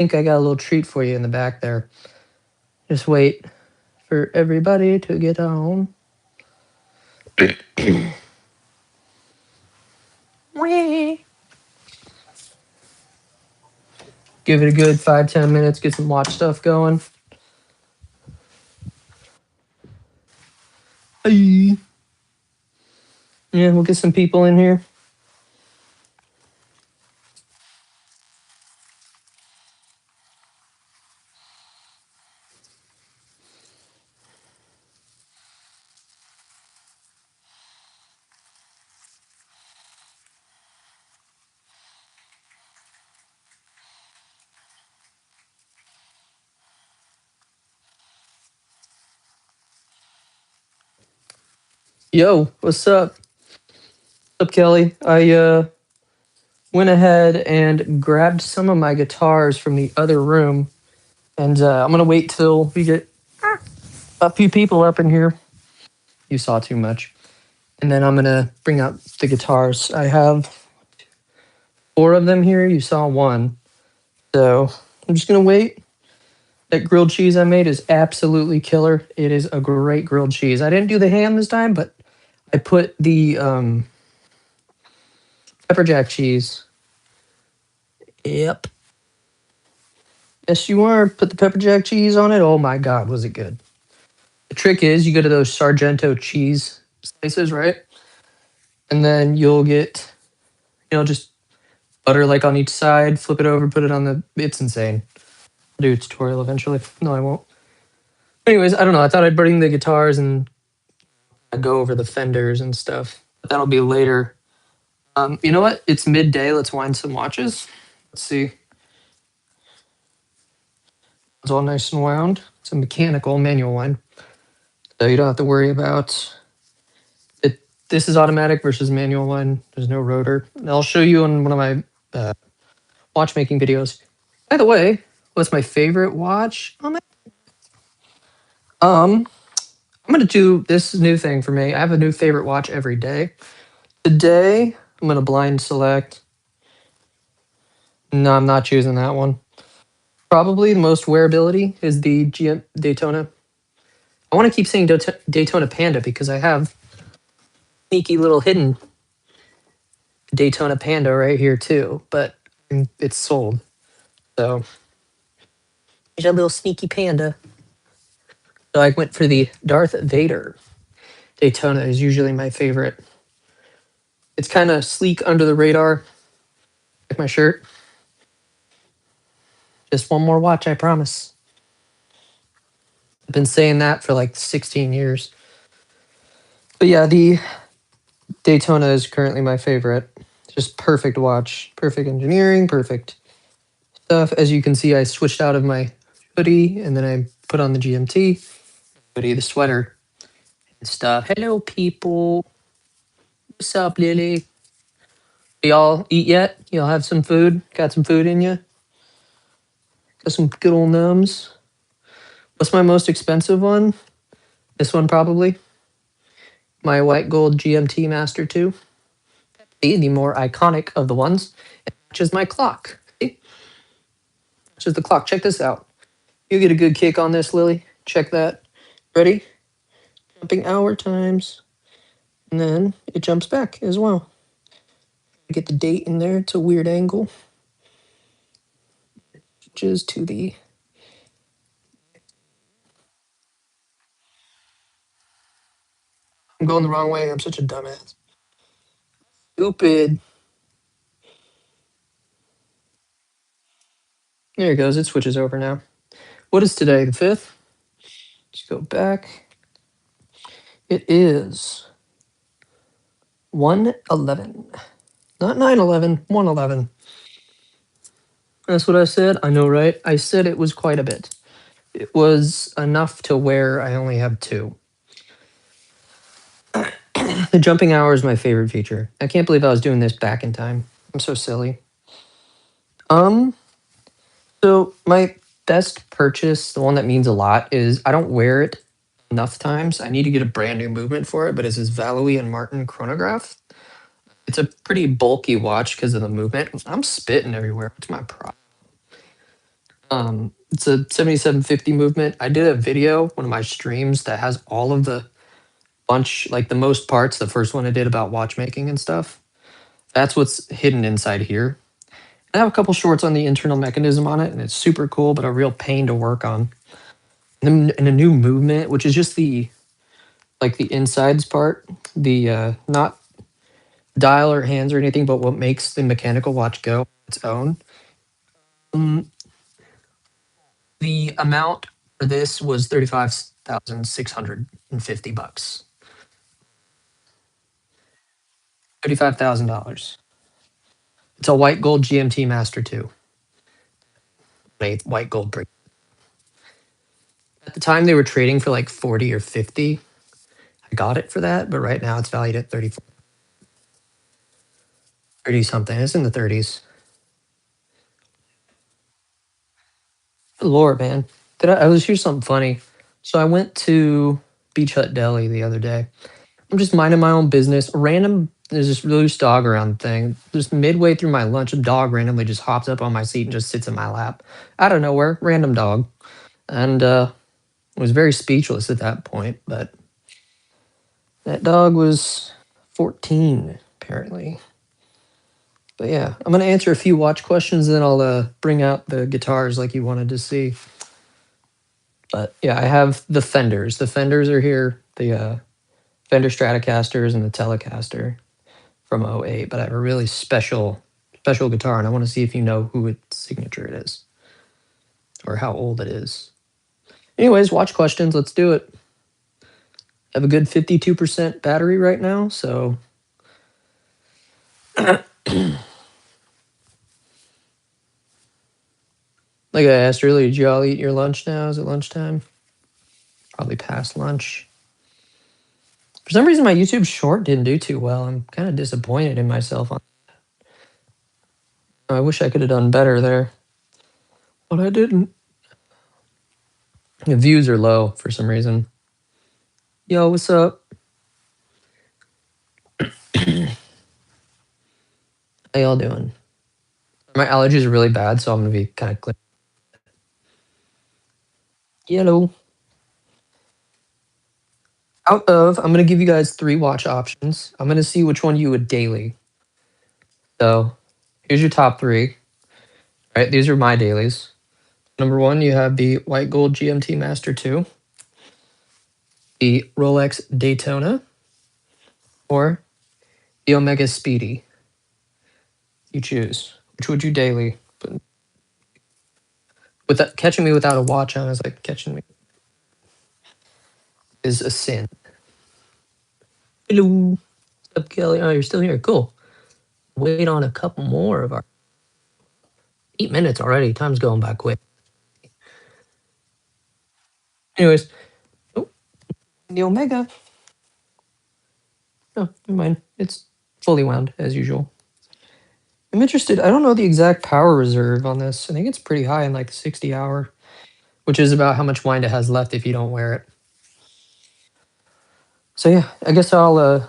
think I got a little treat for you in the back there. Just wait for everybody to get on. Give it a good 5-10 minutes, get some watch stuff going. Hey. Yeah, we'll get some people in here. Yo, what's up? What's up, Kelly? I went ahead and grabbed some of my guitars from the other room, and I'm gonna wait till we get a few people up in here. You saw too much. And then I'm gonna bring out the guitars. I have 4 of them here. You saw one. So I'm just gonna wait. That grilled cheese I made is absolutely killer. It is a great grilled cheese. I didn't do the ham this time, but I put the pepper jack cheese. Yep. Yes, you are. Put the pepper jack cheese on it. Oh my God, was it good? The trick is you go to those Sargento cheese slices, right? And then you'll get, just butter like on each side, flip it over, put it on the. It's insane. I'll do a tutorial eventually. No, I won't. Anyways, I don't know. I thought I'd bring the guitars and I'd go over the fenders and stuff. But that'll be later. You know what? It's midday. Let's wind some watches. Let's see. It's all nice and wound. It's a mechanical manual one. So you don't have to worry about it. This is automatic versus manual one. There's no rotor. And I'll show you on one of my watchmaking videos. By the way, what's my favorite watch? I'm gonna do this new thing for me. I have a new favorite watch every day. Today, I'm gonna blind select. No, I'm not choosing that one. Probably the most wearability is the GM Daytona. I want to keep saying Daytona Panda because I have sneaky little hidden Daytona Panda right here too, but it's sold. So there's a little sneaky panda. So I went for the Darth Vader. Daytona is usually my favorite. It's kind of sleek under the radar, like my shirt. Just one more watch, I promise. I've been saying that for like 16 years. But yeah, the Daytona is currently my favorite. Just perfect watch, perfect engineering, perfect stuff. As you can see, I switched out of my hoodie and then I put on the GMT hoodie, the sweater and stuff. Hello, people. What's up, Lily? Y'all eat yet? Y'all have some food? Got some food in you? Got some good old numbs. What's my most expensive one? This one probably. My white gold GMT Master 2. The more iconic of the ones. It matches my clock. See? Matches the clock. Check this out. You get a good kick on this, Lily. Check that. Ready? Jumping hour times. And then it jumps back as well. Get the date in there. It's a weird angle. Switches to the. I'm going the wrong way. I'm such a dumbass. Stupid. There it goes. It switches over now. What is today? The 5th? Let's go back. It is 1:11. Not 9:11, 1:11. That's what I said. I know, right? I said it was quite a bit. It was enough to where I only have 2. The jumping hour is my favorite feature. I can't believe I was doing this back in time. I'm so silly. Um, so my best purchase, the one that means a lot, is I don't wear it enough times. I need to get a brand new movement for it, but it's this Valois and Martin chronograph. It's a pretty bulky watch because of the movement. I'm spitting everywhere. What's my problem? It's a 7750 movement. I did a video, one of my streams that has all of the bunch, like the most parts. The first one I did about watchmaking and stuff. That's what's hidden inside here. I have a couple shorts on the internal mechanism on it, and it's super cool, but a real pain to work on. And a new movement, which is just the like the insides part, the not dial or hands or anything, but what makes the mechanical watch go on its own. Um, the amount for this was $35,650. $35,000. It's a white gold GMT Master 2. A white gold brick. At the time they were trading for like 40 or 50. I got it for that, but right now it's valued at 30 something. It's in the 30s. Good Lord, man. I was here's something funny. So I went to Beach Hut Deli the other day. I'm just minding my own business. There's this loose dog around thing. Just midway through my lunch, a dog randomly just hops up on my seat and just sits in my lap. Out of nowhere, random dog. And was very speechless at that point, but that dog was 14, apparently. But yeah, I'm going to answer a few watch questions, and then I'll bring out the guitars like you wanted to see. But yeah, I have the Fenders. The Fenders are here, the Fender Stratocasters and the Telecaster from '08. But I have a really special guitar, and I want to see if you know who its signature it is or how old it is. Anyways, watch questions. Let's do it. I have a good 52% battery right now, so like I asked earlier, did you all eat your lunch now? Is it lunchtime? Probably past lunch. For some reason, my YouTube short didn't do too well. I'm kind of disappointed in myself. I wish I could have done better there, but I didn't. The views are low for some reason. Yo, what's up? How y'all doing? My allergies are really bad, so I'm gonna be kind of clear. Yellow. I'm gonna give you guys 3 watch options. I'm gonna see which one you would daily. So here's your top 3. Right, these are my dailies. Number 1, you have the white gold GMT Master 2, the Rolex Daytona, or the Omega Speedy. You choose. Which would you daily? But catching me without a watch on is like catching me is a sin. Hello. What's up, Kelly? Oh, you're still here. Cool. Wait on a couple more of our 8 minutes already. Time's going by quick. Anyways, oh, the Omega. Oh, never mind. It's fully wound as usual. I'm interested. I don't know the exact power reserve on this. I think it's pretty high in like the 60 hour, which is about how much wind it has left if you don't wear it. So yeah, I guess I'll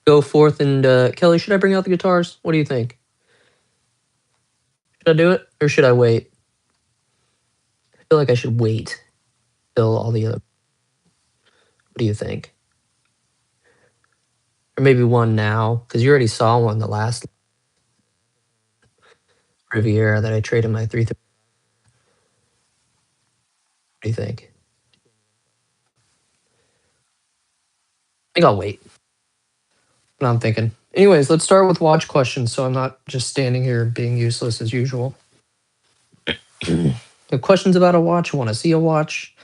go forth and Kelly, should I bring out the guitars? What do you think? Should I do it or should I wait? I feel like I should wait till all the other. What do you think? Or maybe one now, because you already saw one the last Riviera that I traded my 330. What do you think? I think I'll wait. What I'm thinking. Anyways, let's start with watch questions so I'm not just standing here being useless as usual. The questions about a watch, want to see a watch?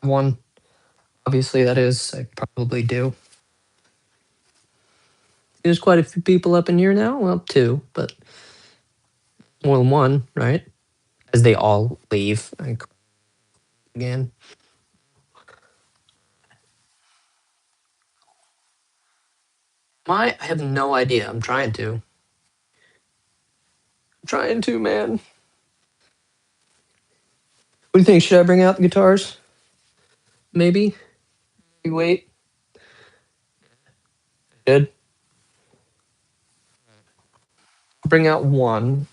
One. Obviously, that is. I probably do. There's quite a few people up in here now. Well, 2, but more than 1, right? As they all leave. Again. I have no idea. I'm trying to. Man. What do you think? Should I bring out the guitars? Maybe? You wait. Good. Bring out one.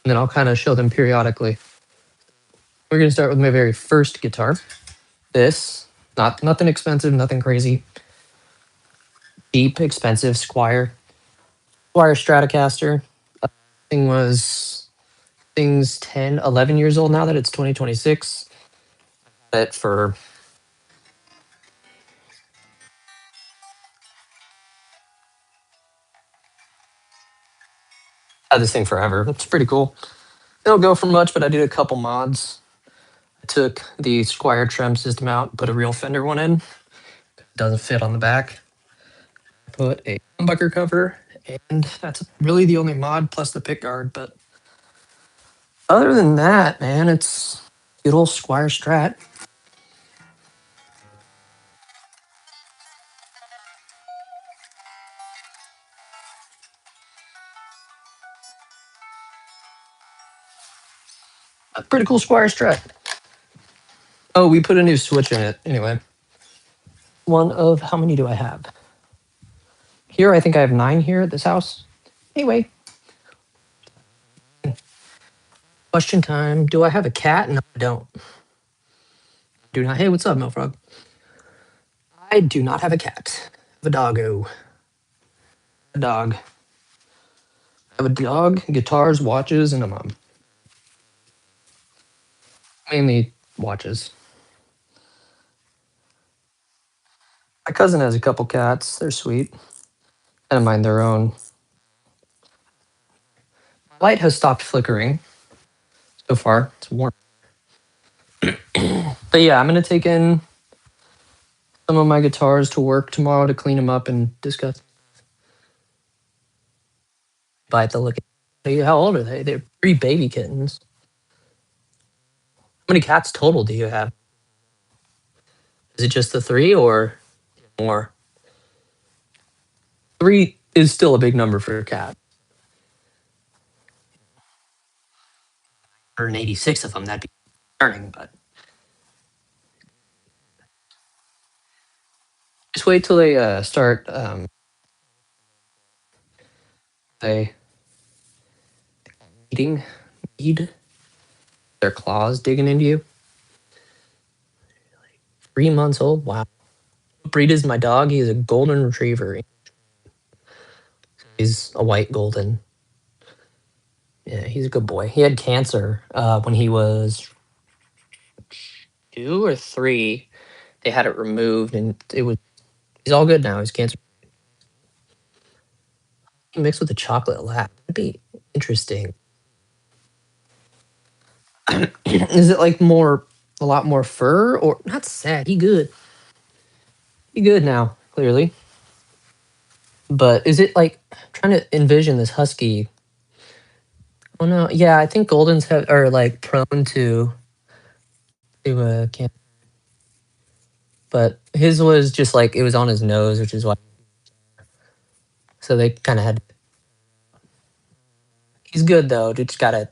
and then I'll kind of show them periodically. We're gonna start with my very first guitar. This, nothing expensive, nothing crazy. Cheap, expensive Squire Stratocaster. Thing was thing's 10, 11 years old now that it's 2026. It for had this thing forever. It's pretty cool. They don't go for much, but I did a couple mods. I took the Squire trim system out, put a real Fender one in. Doesn't fit on the back. Put a humbucker cover, and that's really the only mod plus the pick guard. But other than that, man, it's good old Squire Strat. A pretty cool Squire Strat. Oh, we put a new switch in it. Anyway, one of how many do I have? Here, I think I have 9 here at this house. Anyway, question time. Do I have a cat? No, I don't. Do not. Hey, what's up, Milfrog? I do not have a cat. I have a doggo. A dog. I have a dog, guitars, watches, and a mom. Mainly watches. My cousin has a couple cats. They're sweet. I don't mind their own. Light has stopped flickering so far. It's warm. But yeah, I'm going to take in some of my guitars to work tomorrow to clean them up and discuss. Bite the look. How old are they? They're 3 baby kittens. How many cats total do you have? Is it just the 3 or more? 3 is still a big number for a cat. 186 of them, that'd be concerning, but just wait till they start they eat their claws digging into you. 3 months old. Wow. What breed is my dog? He is a golden retriever. He's a white golden. Yeah, he's a good boy. He had cancer when he was 2 or 3. They had it removed, and he's all good now. He's cancer mixed with a chocolate lab. That'd be interesting. Is it like a lot more fur, or not sad? He good. He good now, clearly. But is it like I'm trying to envision this husky? Oh no, yeah, I think Goldens are like prone to cancer. But his was just like it was on his nose, which is why. So they kind of had. He's good though. Just gotta.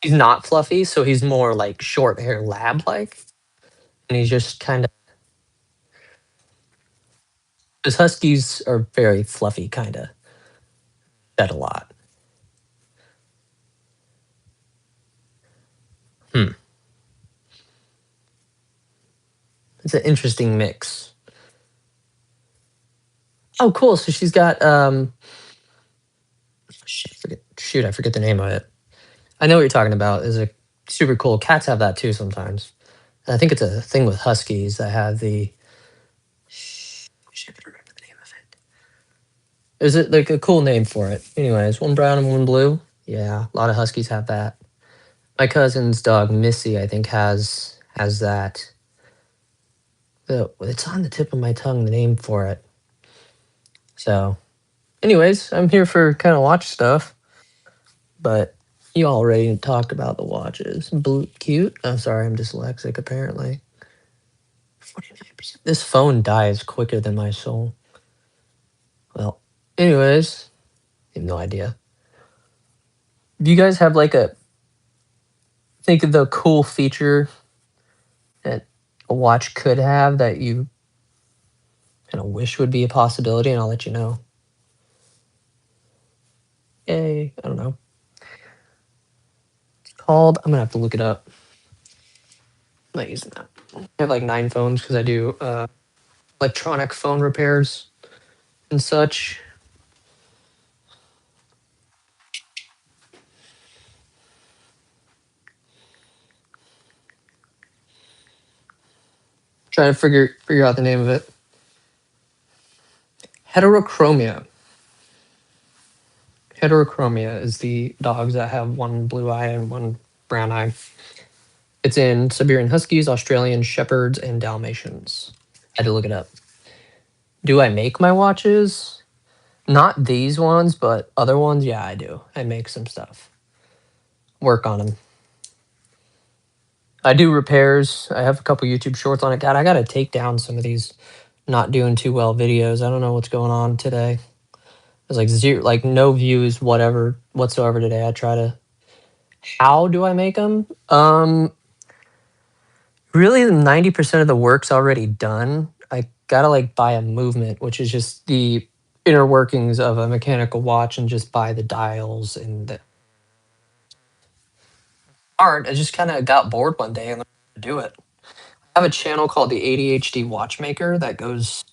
He's not fluffy, so he's more like short hair lab like, and he's just kind of. His huskies are very fluffy, kind of. Shed a lot. Hmm. It's an interesting mix. Oh, cool. So she's got shoot, I forget the name of it. I know what you're talking about. Is a super cool. Cats have that too sometimes. And I think it's a thing with huskies that have the. I could remember the name of it. Is it like a cool name for it? Anyways, one brown and one blue. Yeah, a lot of huskies have that. My cousin's dog Missy, I think, has that. It's on the tip of my tongue. The name for it. So, anyways, I'm here for kind of watch stuff, but you already talked about the watches. Blue, cute. I'm sorry, I'm dyslexic apparently. 49%. This phone dies quicker than my soul. Well, anyways, I have no idea. Do you guys have like think of the cool feature that a watch could have that you kind of wish would be a possibility? And I'll let you know. Yay. I don't know. It's called. I'm gonna have to look it up. I'm not using that. I have like 9 phones because I do electronic phone repairs and such. Try to figure out the name of it. Heterochromia. Heterochromia is the dogs that have one blue eye and one brown eye. It's in Siberian Huskies, Australian Shepherds, and Dalmatians. I had to look it up. Do I make my watches? Not these ones, but other ones. Yeah, I do. I make some stuff. Work on them. I do repairs. I have a couple YouTube shorts on it. God, I gotta take down some of these not doing too well videos. I don't know what's going on today. There's like zero, like no views, whatever whatsoever today. I try to. How do I make them? Really, 90% of the work's already done. I gotta like buy a movement, which is just the inner workings of a mechanical watch, and just buy the dials and the art. I just kind of got bored one day and learned to do it. I have a channel called the ADHD Watchmaker that goes.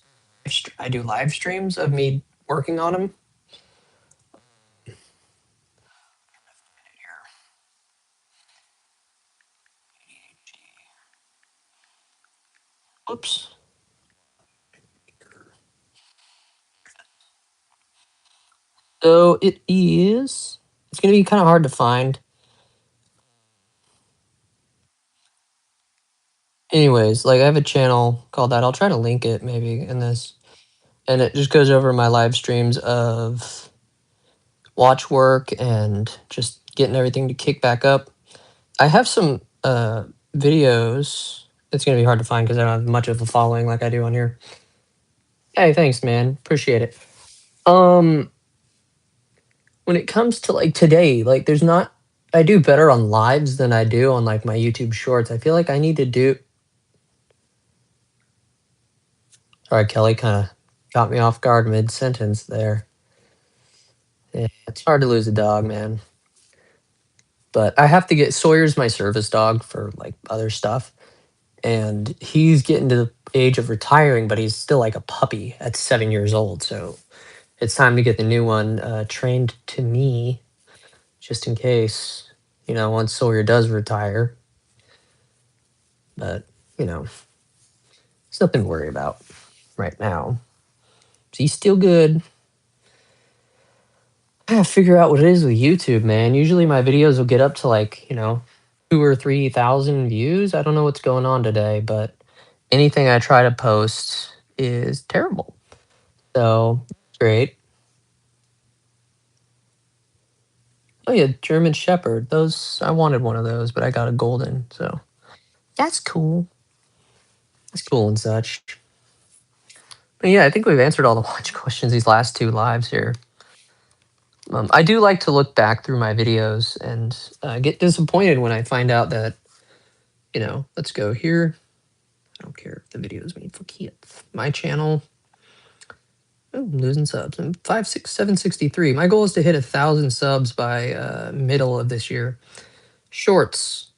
I do live streams of me working on them. Oops. So it is. It's gonna be kind of hard to find. Anyways, like I have a channel called that. I'll try to link it maybe in this, and it just goes over my live streams of watch work and just getting everything to kick back up. I have some videos. It's gonna be hard to find because I don't have much of a following like I do on here. Hey, thanks, man. Appreciate it. Um, when it comes to like today, like there's not. I do better on lives than I do on like my YouTube shorts. I feel like I need to do. Sorry, Kelly kind of got me off guard mid sentence there. Yeah, it's hard to lose a dog, man. But I have to get Sawyer's my service dog for like other stuff, and he's getting to the age of retiring, but he's still like a puppy at 7 years old. So it's time to get the new one trained to me, just in case, once Sawyer does retire. But it's nothing to worry about right now. He's still good. I gotta figure out what it is with YouTube, man. Usually my videos will get up to like 2 or 3 thousand views. I don't know what's going on today, but anything I try to post is terrible. So great. Oh yeah, German Shepherd. Those I wanted one of those, but I got a golden. So that's cool. That's cool and such. But yeah, I think we've answered all the watch questions these last 2 lives here. I do like to look back through my videos and get disappointed when I find out that, let's go here. I don't care if the video is made for kids. My channel. Oh, I'm losing subs. I'm 763. My goal is to hit 1,000 subs by middle of this year. Shorts,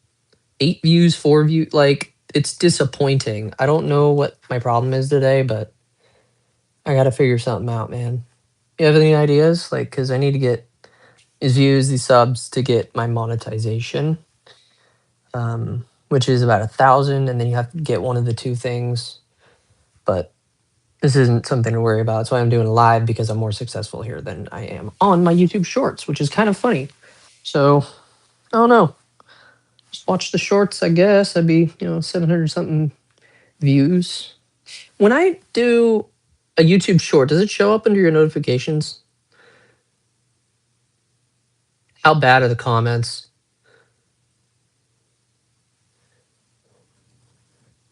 8 views, 4 views. Like, it's disappointing. I don't know what my problem is today, but I got to figure something out, man. You have any ideas? Like, because I need to get these views, these subs to get my monetization, which is about 1,000, and then you have to get one of the 2 things. But this isn't something to worry about. That's why I'm doing live, because I'm more successful here than I am on my YouTube shorts, which is kind of funny. So, I don't know. Just watch the shorts, I guess. I'd be, 700 something views. When I do a YouTube short, does it show up under your notifications? How bad are the comments?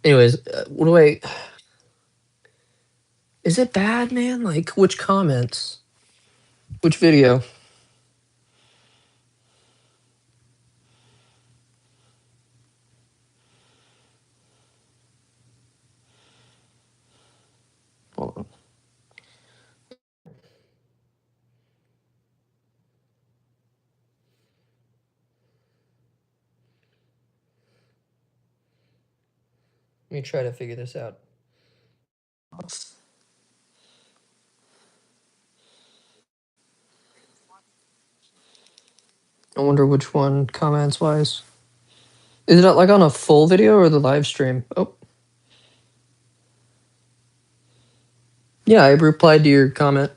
Anyways, what do I. Is it bad, man? Like, which comments? Which video? Hold on. Let me try to figure this out. I wonder which one comments wise. Is it like on a full video or the live stream? Oh. Yeah, I replied to your comment.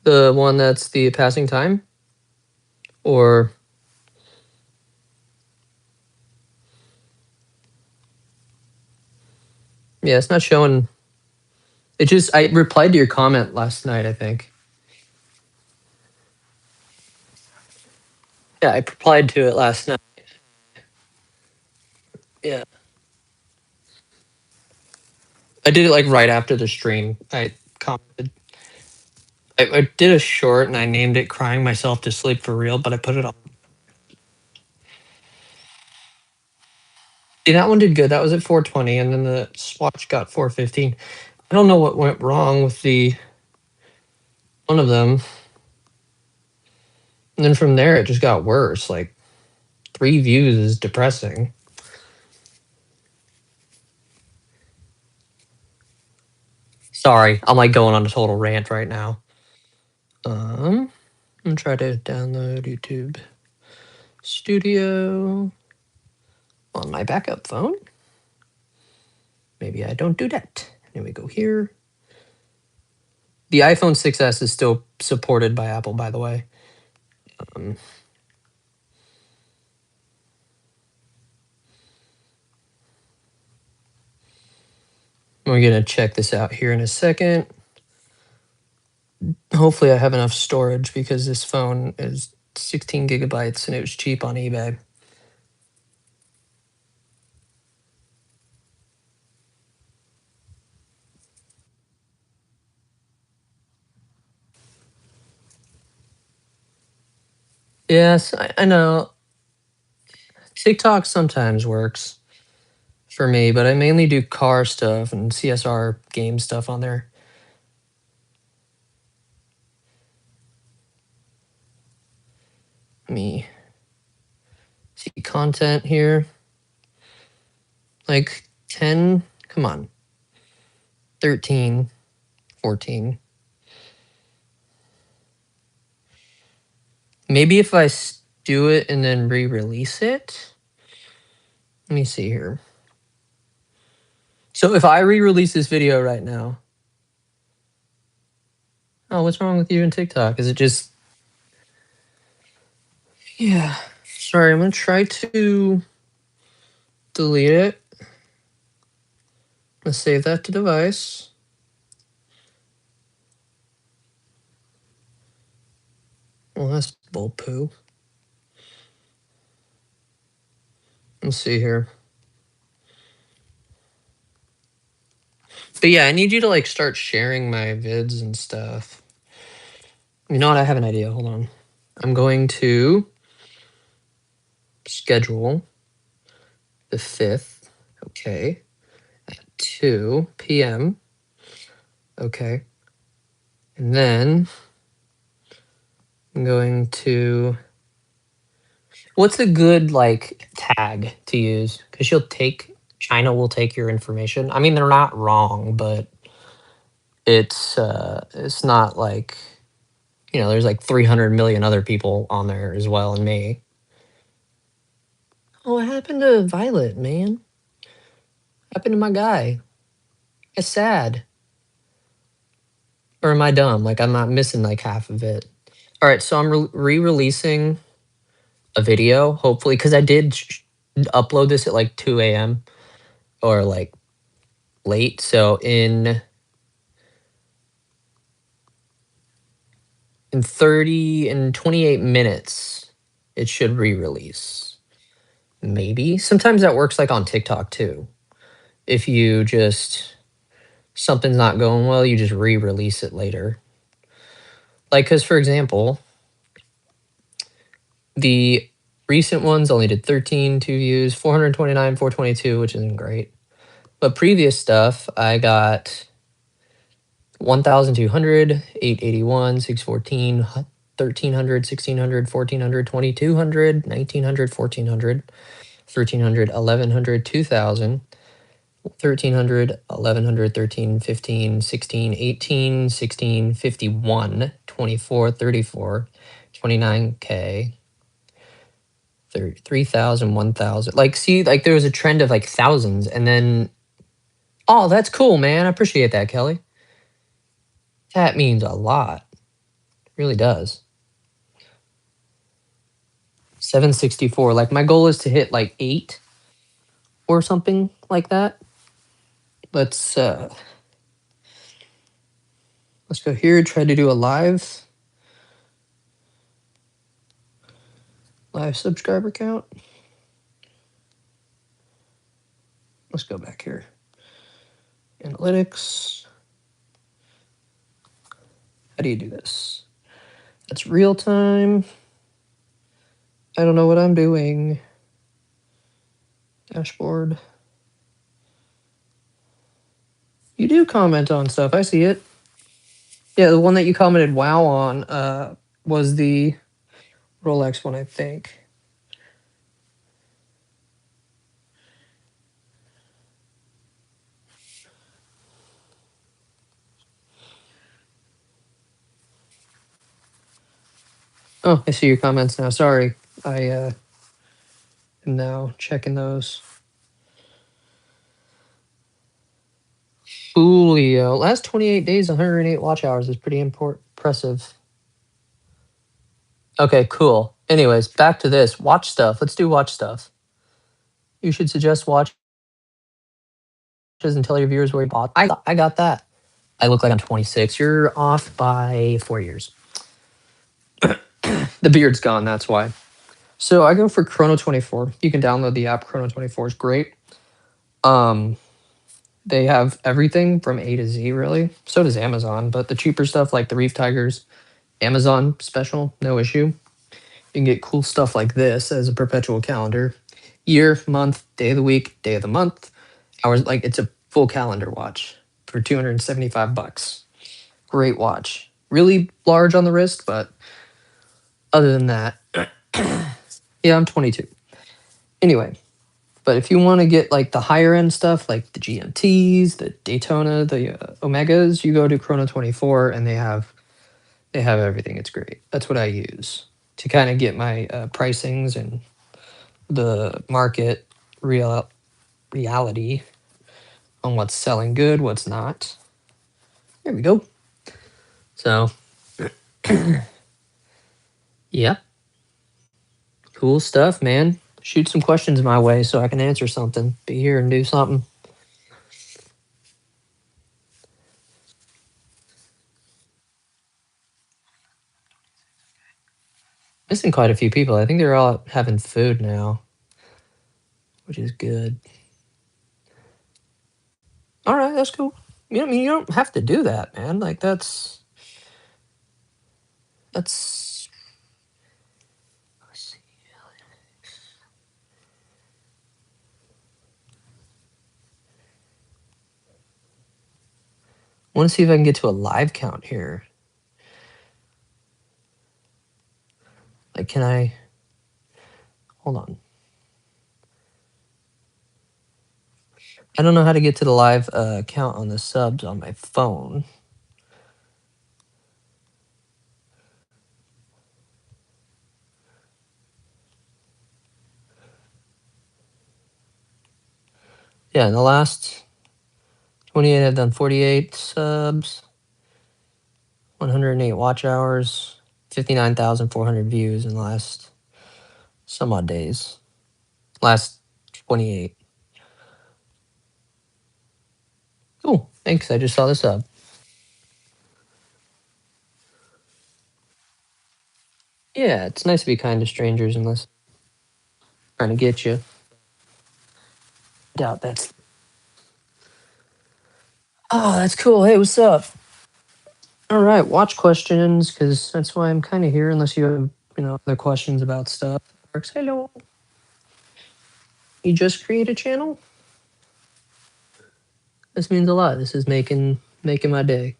The one that's the passing time? Or yeah, it's not showing. It just I replied to your comment last night, I think. Yeah, I replied to it last night. Yeah. I did it like right after the stream. I commented. I did a short and I named it Crying Myself to Sleep for Real, but I put it on. See, that one did good. That was at 420, and then the swatch got 415. I don't know what went wrong with the one of them. And then from there, it just got worse. Like 3 views is depressing. Sorry, I'm like going on a total rant right now. I'm gonna try to download YouTube Studio on my backup phone. Maybe I don't do that. Here we go here. The iPhone 6S is still supported by Apple, by the way. We're gonna check this out here in a second. Hopefully I have enough storage because this phone is 16 gigabytes and it was cheap on eBay. Yes, I know. TikTok sometimes works for me, but I mainly do car stuff and CSR game stuff on there. Let me see content here. Like 10, come on. 13, 14. Maybe if I do it and then re-release it. Let me see here. So if I re-release this video right now. Oh, what's wrong with you and TikTok? Is it just... Yeah. Sorry, I'm going to try to delete it. Let's save that to device. Well, that's bull poo. Let's see here. But yeah, I need you to like start sharing my vids and stuff. You know what? I have an idea. Hold on. I'm going to schedule the 5th. Okay. At 2 p.m. Okay. And then I'm going to... What's a good like tag to use? Because China will take your information. I mean, they're not wrong, but it's not like, there's like 300 million other people on there as well, and me. Oh, what happened to Violet, man? What happened to my guy? It's sad. Or am I dumb? Like, I'm not missing like half of it. All right, so I'm re-releasing a video, hopefully, because I did upload this at like 2 a.m. or like late. So in 28 minutes, it should re-release. Maybe. Sometimes that works like on TikTok too. If you just... something's not going well, you just re-release it later. Like, because for example, the recent ones only did 13, 2 views, 429, 422, which isn't great. But previous stuff, I got 1,200, 881, 614, 1,300, 1,600, 1,400, 2,200, 1,900, 1,400, 1300, 1100, 2000, 1300, 1100, 13, 15, 16, 18, 16, 51, 24, 34, 29K, 3,000, 1,000. Like, see, like there was a trend of like thousands, and then, oh, that's cool, man. I appreciate that, Kelly. That means a lot. It really does. 764. Like, my goal is to hit like 8 or something like that. Let's go here, try to do a live subscriber count. Let's go back here. Analytics. How do you do this? That's real time. I don't know what I'm doing. Dashboard. You do comment on stuff. I see it. Yeah, the one that you commented wow on was the Rolex one, I think. Oh, I see your comments now. Sorry. I am now checking those. Julio. Last 28 days, 108 watch hours is pretty impressive. Okay, cool. Anyways, back to this. Watch stuff. Let's do watch stuff. You should suggest watches and tell your viewers where you bought. I got that. I look like I'm 26. You're off by 4 years. The beard's gone, that's why. So I go for Chrono 24. You can download the app. Chrono 24 is great. They have everything from A to Z, really. So does Amazon, but the cheaper stuff like the Reef Tigers, Amazon special, no issue. You can get cool stuff like this as a perpetual calendar. Year, month, day of the week, day of the month, hours. Like, it's a full calendar watch for $275. Great watch. Really large on the wrist, but other than that, yeah, I'm 22. Anyway, but if you want to get like the higher end stuff, like the GMTs, the Daytona, the Omegas, you go to Chrono 24, and they have everything. It's great. That's what I use to kind of get my pricings and the market reality on what's selling good, what's not. There we go. So, yeah, cool stuff, man. Shoot some questions my way so I can answer something. Be here and do something. Missing quite a few people. I think they're all having food now, which is good. All right, that's cool. You know, I mean, you don't have to do that, man. Like, that's. Let's see. I want to see if I can get to a live count here. Like, can I? Hold on. I don't know how to get to the live count on the subs on my phone. Yeah, in the last 28, I've done 48 subs, 108 watch hours, 59,400 views in the last some odd days. Last 28. Cool. Thanks. I just saw the sub. Yeah, it's nice to be kind to strangers unless trying to get you. Doubt that's. Oh, that's cool. Hey, what's up? All right, watch questions, because that's why I'm kind of here. Unless you have, other questions about stuff. Works. Hello. You just create a channel? This means a lot. This is making my day.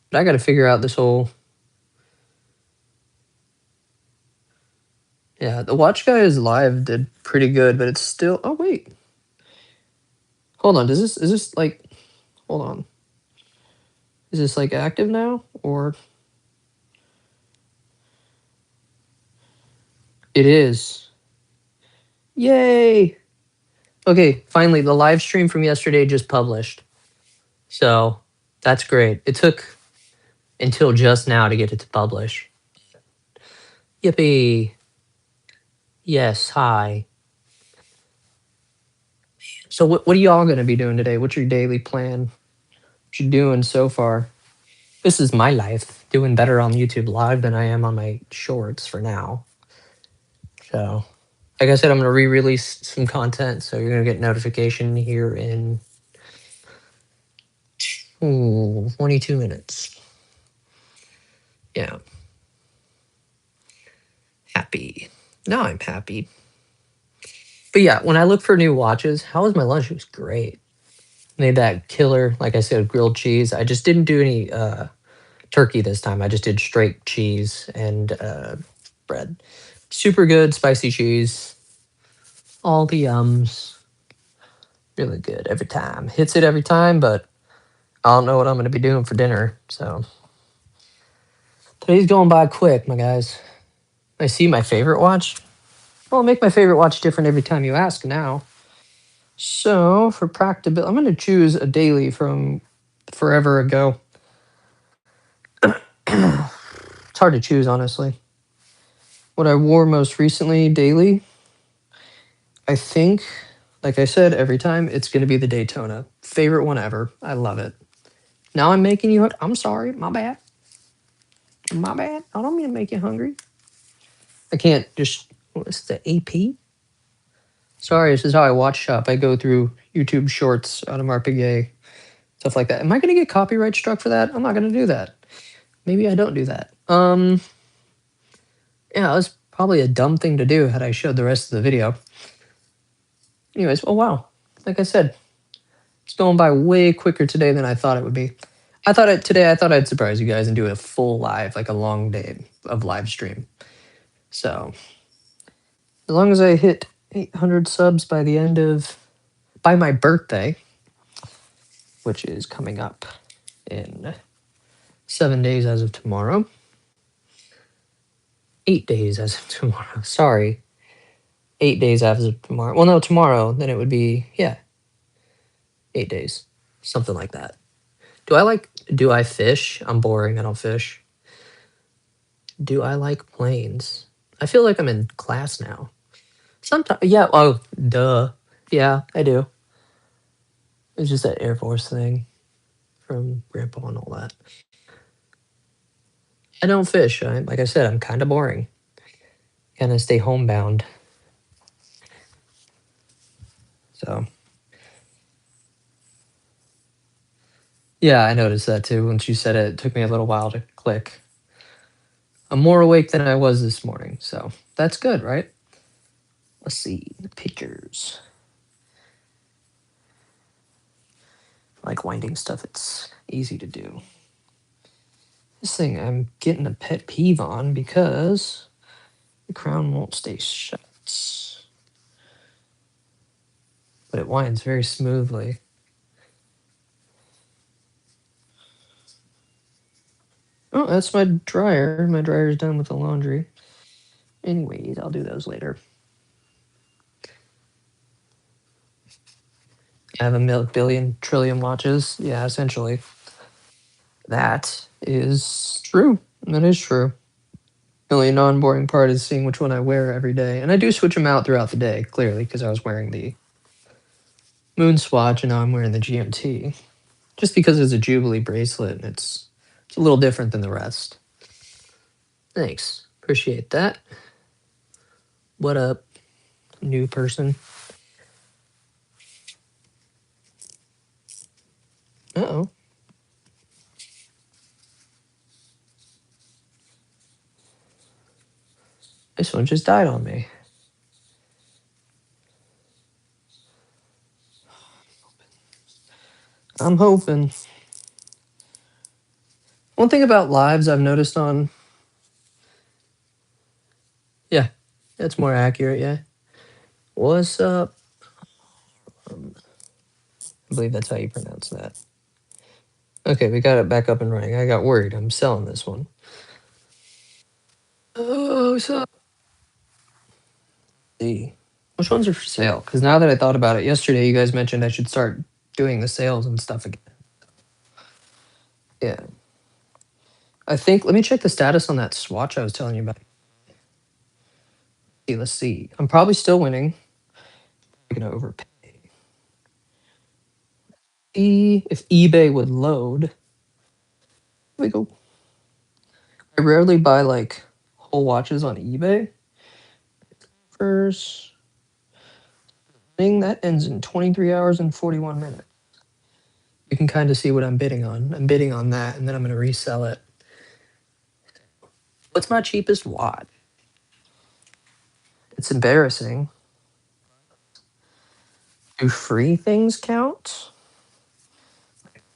But I got to figure out this whole. Yeah, the Watch Guys live did pretty good, but it's still. Oh wait, hold on. Does this is this like? Hold on. Is this like active now or? It is. Yay! Okay, finally, the live stream from yesterday just published. So that's great. It took until just now to get it to publish. Yippee! Yes, hi. So what are y'all gonna be doing today? What's your daily plan? What you doing so far? This is my life. Doing better on YouTube Live than I am on my shorts for now. So, like I said, I'm gonna re-release some content, so you're gonna get notification here in 22 minutes. Yeah. Happy. Now I'm happy. But yeah, when I look for new watches, how was my lunch? It was great. Made that killer, like I said, grilled cheese. I just didn't do any turkey this time. I just did straight cheese and bread. Super good, spicy cheese. All the yums. Really good every time. Hits it every time, but I don't know what I'm going to be doing for dinner. So today's going by quick, my guys. I see my favorite watch. Well, I'll make my favorite watch different every time you ask now. So for practicability, I'm going to choose a daily from forever ago. It's hard to choose, honestly. What I wore most recently daily, I think, like I said, every time, it's going to be the Daytona. Favorite one ever. I love it. Now I'm making you. I'm sorry. My bad. My bad. I don't mean to make you hungry. I can't just. What's the AP? Sorry, this is how I watch shop. I go through YouTube shorts out of RPG, stuff like that. Am I going to get copyright struck for that? I'm not going to do that. Maybe I don't do that. Yeah, it was probably a dumb thing to do had I showed the rest of the video. Anyways, oh wow. Like I said, it's going by way quicker today than I thought it would be. I thought I'd surprise you guys and do a full live, like a long day of live stream. So as long as I hit 800 subs by my birthday, which is coming up in 7 days as of tomorrow. 8 days as of tomorrow. Sorry. 8 days as of tomorrow. Well, no, tomorrow, then it would be, 8 days. Something like that. Do I fish? I'm boring. I don't fish. Do I like planes? I feel like I'm in class now. Sometimes, yeah. Oh, duh. Yeah, I do. It's just that Air Force thing from Grandpa and all that. I don't fish. Like I said, I'm kind of boring. Kind of stay homebound. So, yeah, I noticed that too. Once you said it, it took me a little while to click. I'm more awake than I was this morning, so that's good, right? Let's see the pictures. Like winding stuff, it's easy to do. This thing I'm getting a pet peeve on because the crown won't stay shut. But it winds very smoothly. Oh, that's my dryer. My dryer's done with the laundry. Anyways, I'll do those later. I have a billion trillion watches. Yeah, essentially. That is true. That is true. The only non-boring part is seeing which one I wear every day. And I do switch them out throughout the day, clearly, because I was wearing the Moon Swatch and now I'm wearing the GMT. Just because it's a Jubilee bracelet and it's a little different than the rest. Thanks. Appreciate that. What up, new person? Uh-oh. This one just died on me. I'm hoping. One thing about lives I've noticed on... Yeah, That's more accurate, yeah. What's up? I believe that's how you pronounce that. Okay, we got it back up and running. I got worried. I'm selling this one. Oh, what's up? See. Which ones are for sale? Because now that I thought about it yesterday, you guys mentioned I should start doing the sales and stuff again. Yeah. I think, let me check the status on that swatch I was telling you about. Let's see. I'm probably still winning. I'm going to overpay. See if eBay would load. Here we go. I rarely buy like whole watches on eBay. First thing that ends in 23 hours and 41 minutes. You can kind of see what I'm bidding on. I'm bidding on that, and then I'm going to resell it. What's my cheapest watch? It's embarrassing. Do free things count?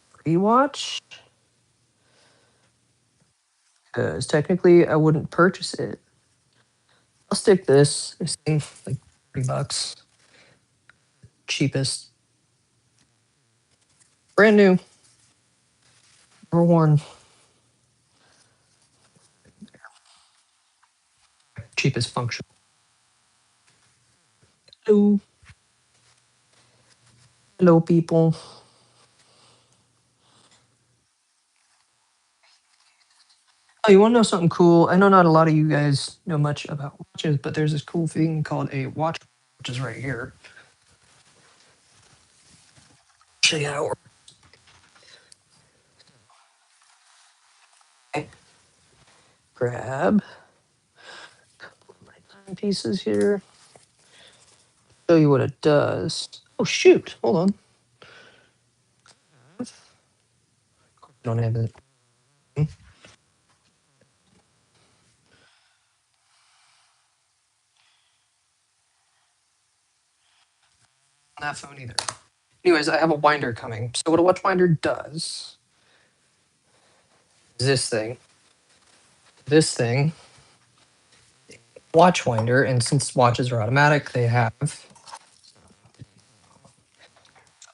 Free watch? Because technically I wouldn't purchase it. I'll stick this. This thing like $30. Cheapest. Brand new. Never worn. Cheapest function. Hello. Hello, people. Oh, you want to know something cool? I know not a lot of you guys know much about watches, but there's this cool thing called a watch, which is right here. Show you how it works. Okay. Grab a couple of my timepieces here. Show you what it does. Oh shoot! Hold on. I don't have it. On that phone either. Anyways, I have a winder coming. So what a watch winder does is this thing. This thing, watch winder, and since watches are automatic, they have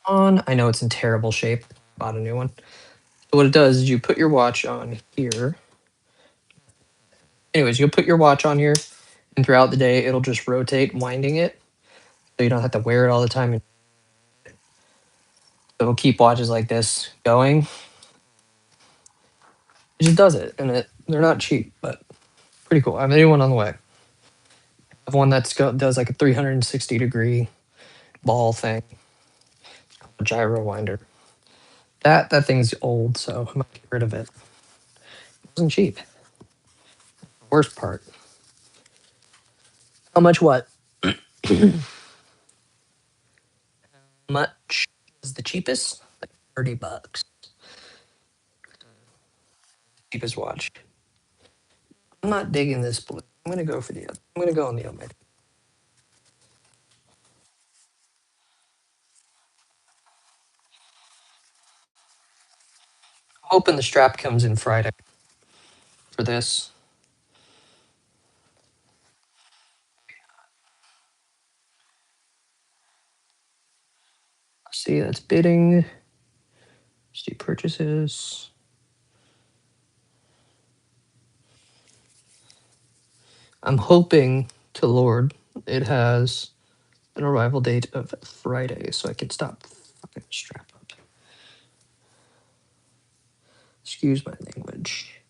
on. I know it's in terrible shape. Bought a new one. So what it does is you put your watch on here. Anyways, you'll put your watch on here, and throughout the day, it'll just rotate, winding it, so you don't have to wear it all the time. It'll keep watches like this going. It just does it, and they're not cheap, but pretty cool. I have a new one on the way. I have one does like a 360-degree ball thing, a gyro winder. That thing's old, so I might get rid of it. It wasn't cheap. Worst part. How much what? Much is the cheapest? Like $30. Cheapest watch. I'm not digging this blue. I'm gonna go for the other. I'm gonna go on the Omega. Hoping the strap comes in Friday for this. See, that's bidding. See purchases. I'm hoping to Lord it has an arrival date of Friday so I can stop fucking strap up. Excuse my language.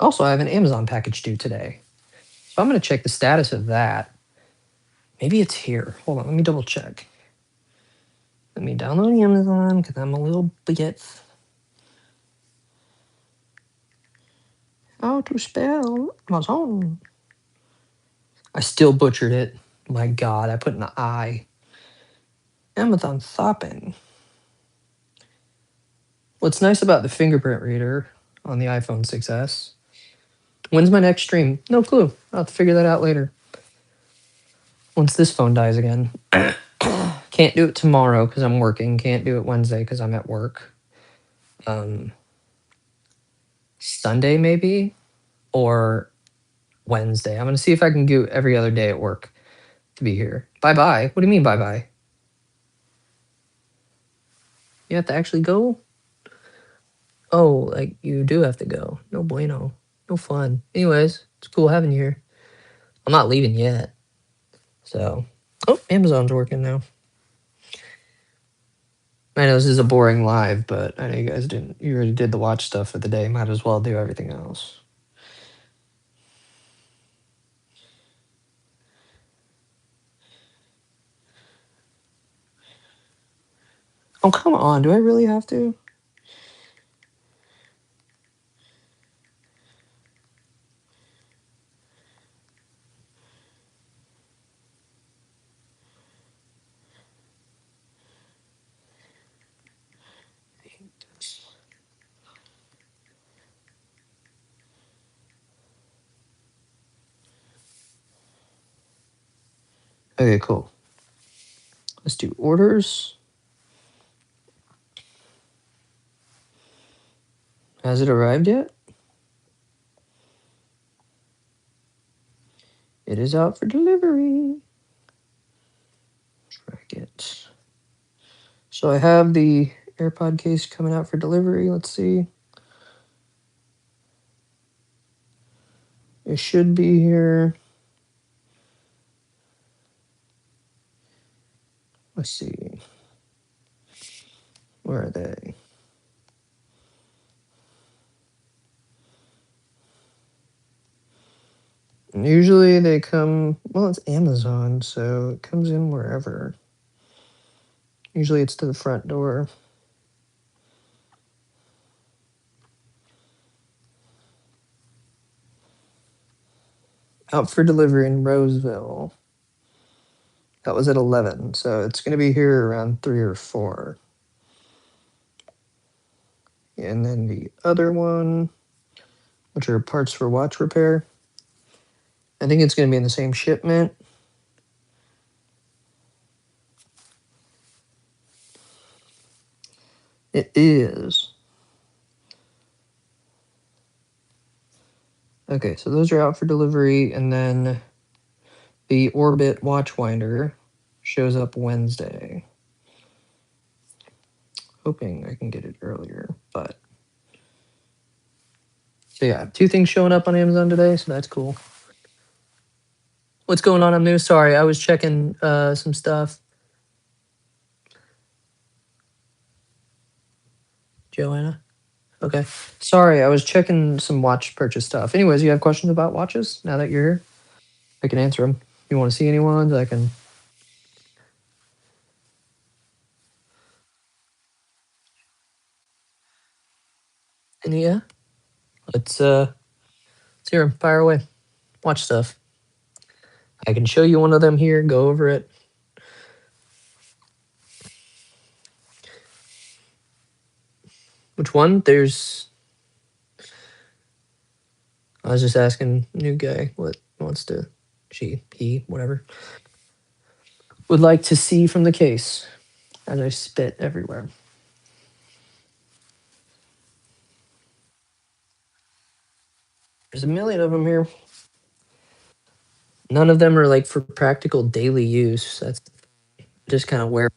Also, I have an Amazon package due today. So I'm going to check the status of that. Maybe it's here. Hold on, let me double check. Let me download Amazon because I'm a little bit. How to spell Amazon? I still butchered it. My God, I put an I. Amazon shopping. What's nice about the fingerprint reader on the iPhone 6S? When's my next stream? No clue. I'll have to figure that out later. Once this phone dies again. Can't do it tomorrow because I'm working. Can't do it Wednesday because I'm at work. Sunday maybe, or Wednesday. I'm gonna see if I can do every other day at work to be here. Bye bye. What do you mean bye bye? You have to actually go? Oh, like you do have to go. No bueno. No fun. Anyways, it's cool having you here. I'm not leaving yet. So, oh, Amazon's working now. I know this is a boring live, but I know you guys didn't. You already did the watch stuff for the day. Might as well do everything else. Oh, come on. Do I really have to? Okay, cool. Let's do orders. Has it arrived yet? It is out for delivery. Track it. So I have the AirPod case coming out for delivery. Let's see. It should be here. Let's see. Where are they? Usually they come, well, it's Amazon, so it comes in wherever. Usually it's to the front door. Out for delivery in Roseville. That was at 11, so it's going to be here around 3 or 4. And then the other one, which are parts for watch repair, I think it's going to be in the same shipment. It is. Okay, so those are out for delivery, and then the Orbit watch winder shows up Wednesday. Hoping I can get it earlier, but so yeah, 2 things showing up on Amazon today, so that's cool. What's going on? I'm new. Sorry, I was checking some stuff. Joanna? Okay. Sorry, I was checking some watch purchase stuff. Anyways, you have questions about watches now that you're here? I can answer them. You want to see any ones? I can. Any, yeah? Let's hear 'em. Fire away. Watch stuff. I can show you one of them here, go over it. Which one? I was just asking new guy what wants to, he, whatever, would like to see from the case as I spit everywhere. There's a million of them here. None of them are like for practical daily use. That's just kind of where.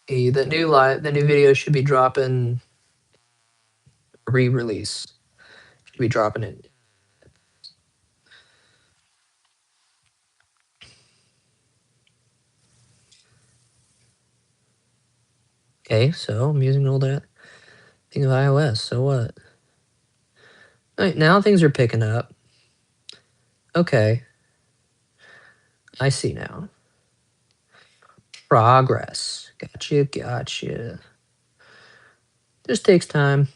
The new video should be dropping re-release. Should be dropping it. Okay, so I'm using all that thing of iOS. So what? All right, now things are picking up. Okay, I see now. Progress. Gotcha. Just takes time.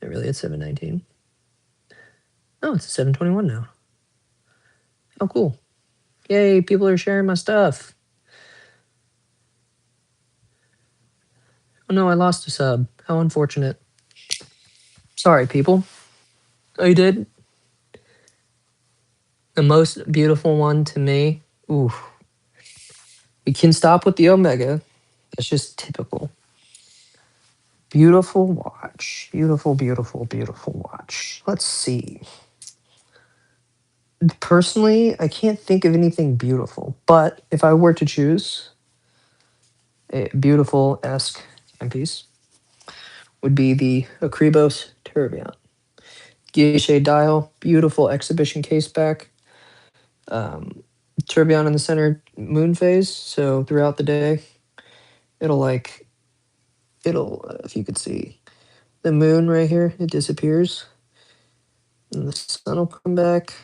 Really, it's 7:19. Oh, it's 7:21 now. Oh, cool. Yay, people are sharing my stuff. Oh no, I lost a sub. How unfortunate. Sorry, people. Oh, you did? The most beautiful one to me. Ooh. We can stop with the Omega. That's just typical. Beautiful watch. Beautiful, beautiful, beautiful watch. Let's see. Personally, I can't think of anything beautiful, but if I were to choose a beautiful esque timepiece, would be the Akribos Tourbillon. Guilloche dial, beautiful exhibition case back, tourbillon in the center, moon phase. So throughout the day, it'll like if you could see the moon right here, it disappears, and the sun will come back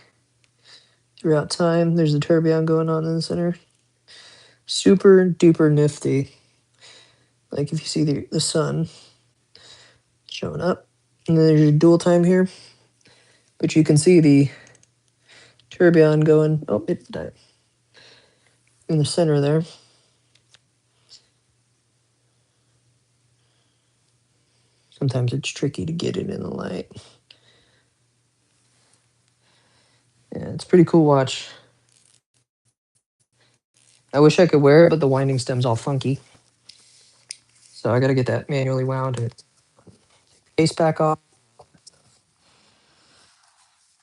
throughout time. There's the tourbillon going on in the center. Super duper nifty. Like if you see the sun showing up, and then there's your dual time here, but you can see the tourbillon going. Oh, it died in the center there. Sometimes it's tricky to get it in the light. Yeah, it's a pretty cool watch. I wish I could wear it, but the winding stem's all funky. So I gotta get that manually wound and case back off.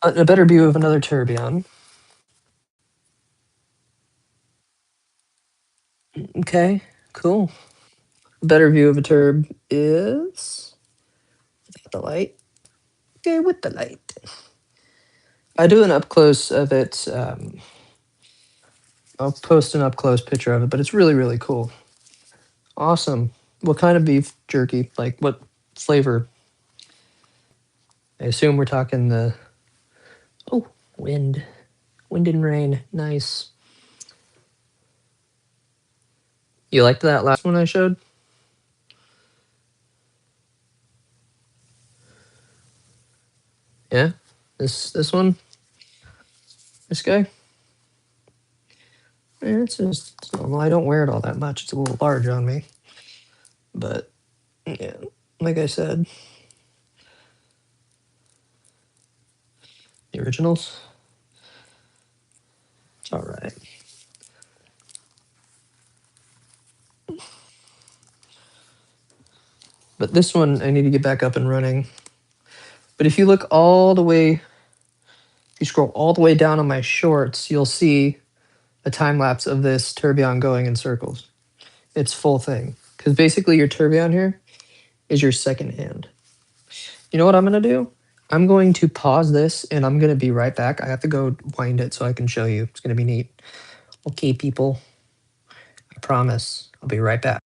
A better view of another tourbillon. Okay, cool. Better view of a turb is without the light. Okay, with the light. I do an up close of it. I'll post an up close picture of it, but it's really, really cool. Awesome. What kind of beef jerky? Like what flavor? I assume we're talking the. Oh, wind. Wind and rain. Nice. You liked that last one I showed? Yeah? This one? This guy? Yeah, it's just normal. I don't wear it all that much. It's a little large on me. But yeah, like I said, the originals. It's all right. But this one I need to get back up and running. But if you look all the way, if you scroll all the way down on my shorts, you'll see a time lapse of this tourbillon going in circles. It's full thing. Because basically your tourbillon here is your second hand. You know what I'm gonna do? I'm going to pause this and I'm gonna be right back. I have to go wind it so I can show you. It's gonna be neat. Okay, people. I promise. I'll be right back.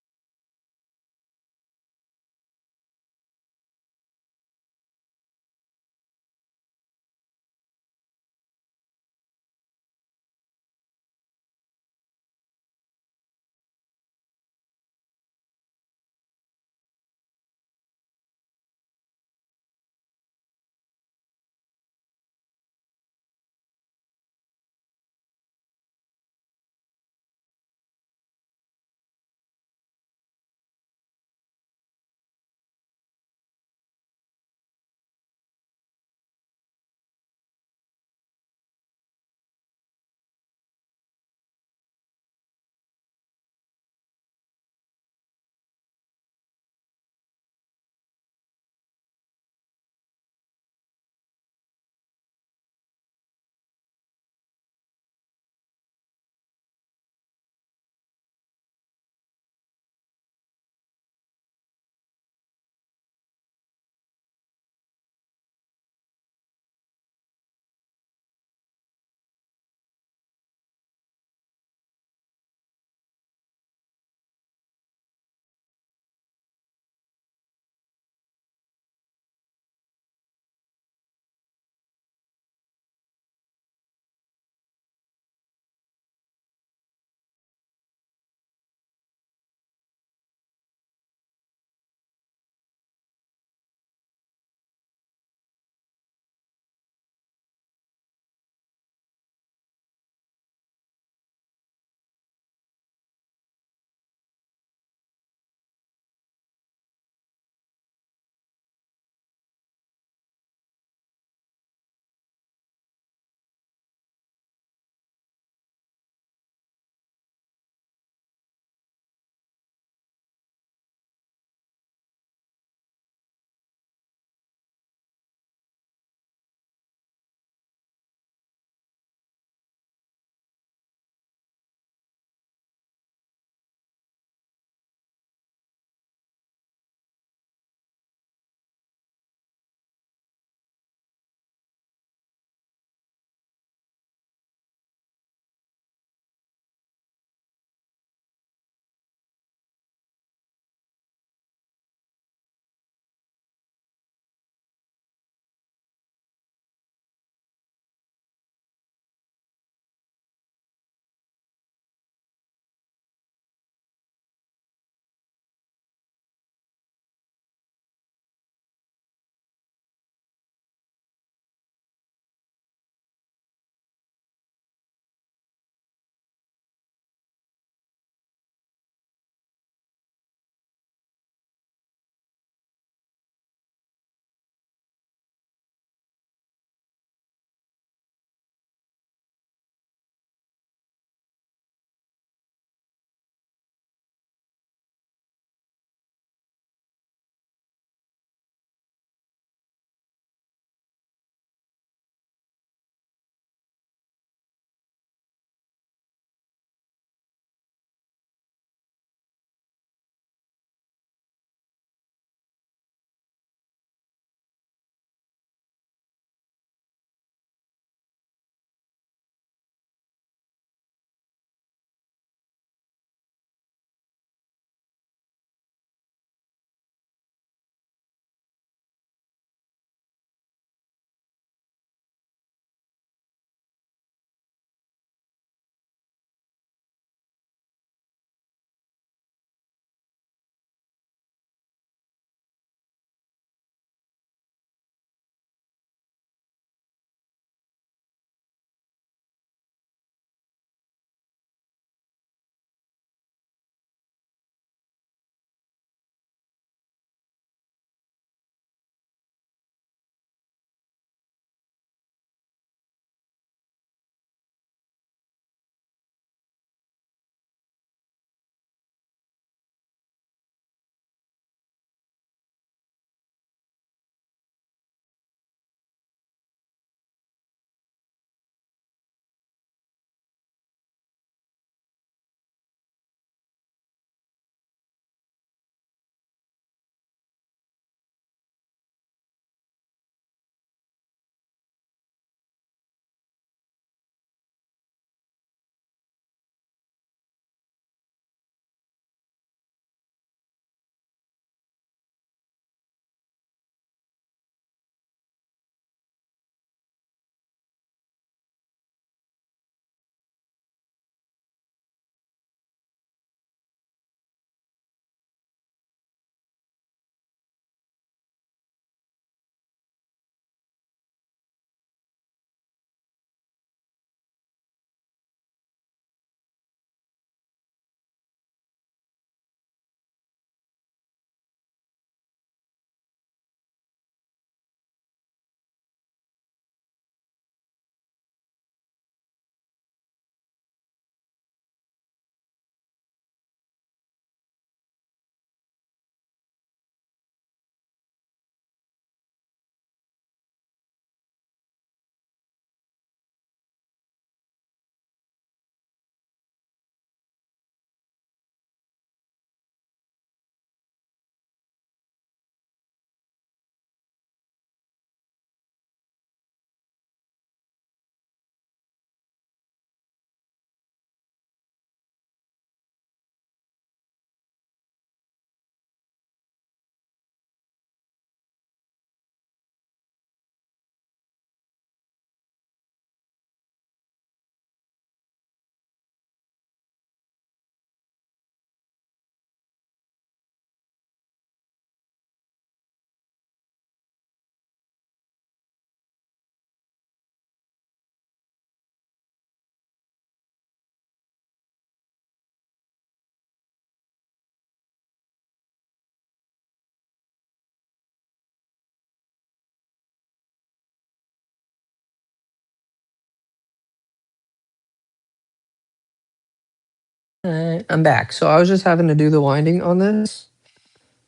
Alright, I'm back. So I was just having to do the winding on this.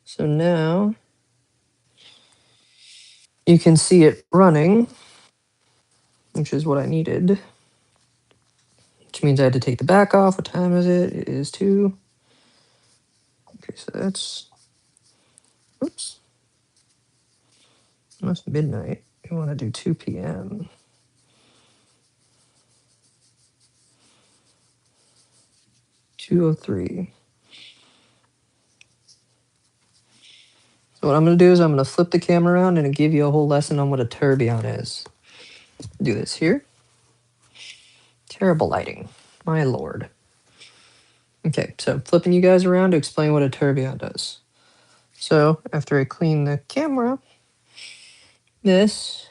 So now you can see it running, which is what I needed. Which means I had to take the back off. What time is it? It is 2. Okay, so that's, oops, almost midnight. We want to do 2 p.m. 2:03. So what I'm going to do is I'm going to flip the camera around and give you a whole lesson on what a tourbillon is. Do this here. Terrible lighting. My lord. Okay, so flipping you guys around to explain what a tourbillon does. So after I clean the camera, this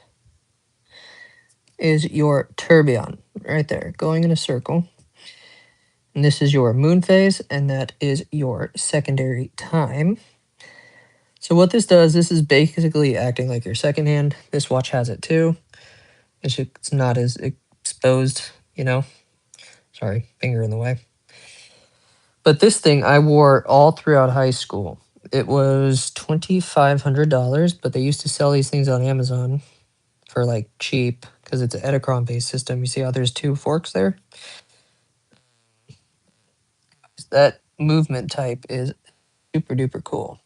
is your tourbillon right there, going in a circle. And this is your moon phase, and that is your secondary time. So what this does, this is basically acting like your second hand. This watch has it too. It's not as exposed, you know. Sorry, finger in the way. But this thing I wore all throughout high school. It was $2,500, but they used to sell these things on Amazon for like cheap because it's an Edicron based system. You see how there's 2 forks there? That movement type is super duper cool.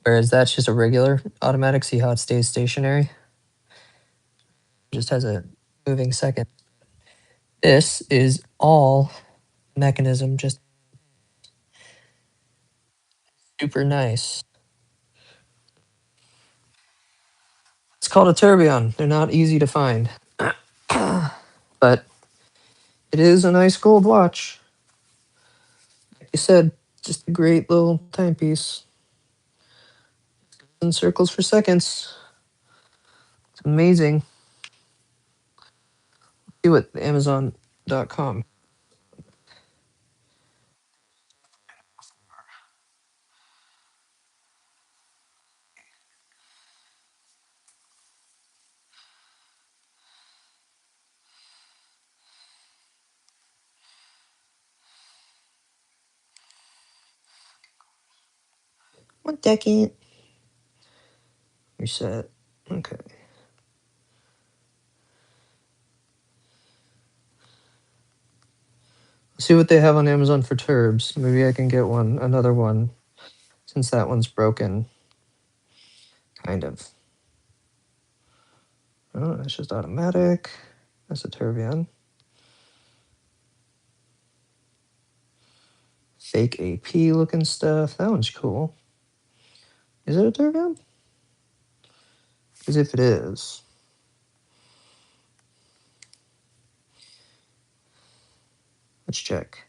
Whereas that's just a regular automatic. See how it stays stationary? It just has a moving second. This is all mechanism, just super nice. It's called a tourbillon. They're not easy to find. But it is a nice gold watch. Like you said, just a great little timepiece. In circles for seconds. It's amazing. See what Amazon.com. One second. Reset. Okay. See what they have on Amazon for turbs. Maybe I can get another one, since that one's broken. Kind of. Oh, that's just automatic. That's a tourbillon. Fake AP looking stuff. That one's cool. Is it a tourbillon? Because if it is, let's check.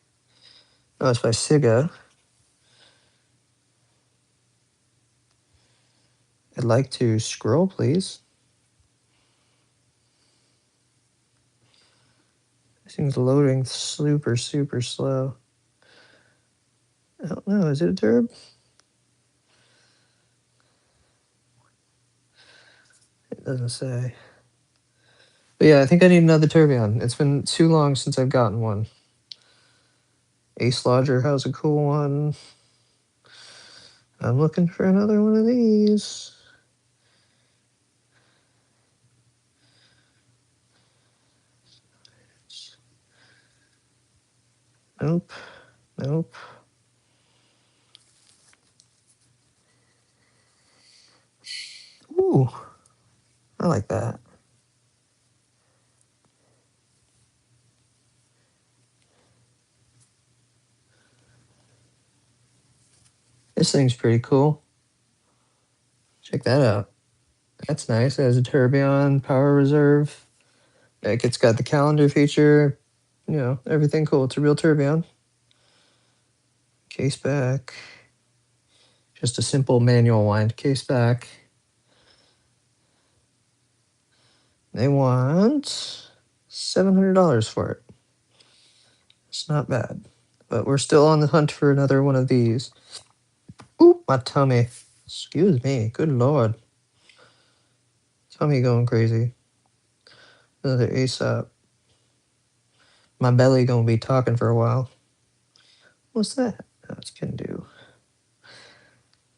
Oh, it's by Siga. I'd like to scroll, please. This thing's loading super, super slow. I don't know. Is it a turb? It doesn't say. But yeah, I think I need another tourbillon. It's been too long since I've gotten one. Ace Lodger has a cool one. I'm looking for another one of these. Nope. Nope. Ooh. I like that. This thing's pretty cool. Check that out. That's nice. It has a tourbillon, power reserve. Like it's got the calendar feature. You know, everything cool. It's a real tourbillon. Case back. Just a simple manual wind. Case back. They want $700 for it. It's not bad. But we're still on the hunt for another one of these. Ooh, my tummy. Excuse me. Good lord. Tummy going crazy. Another ASAP. My belly gonna be talking for a while. What's that? Oh, it's can do.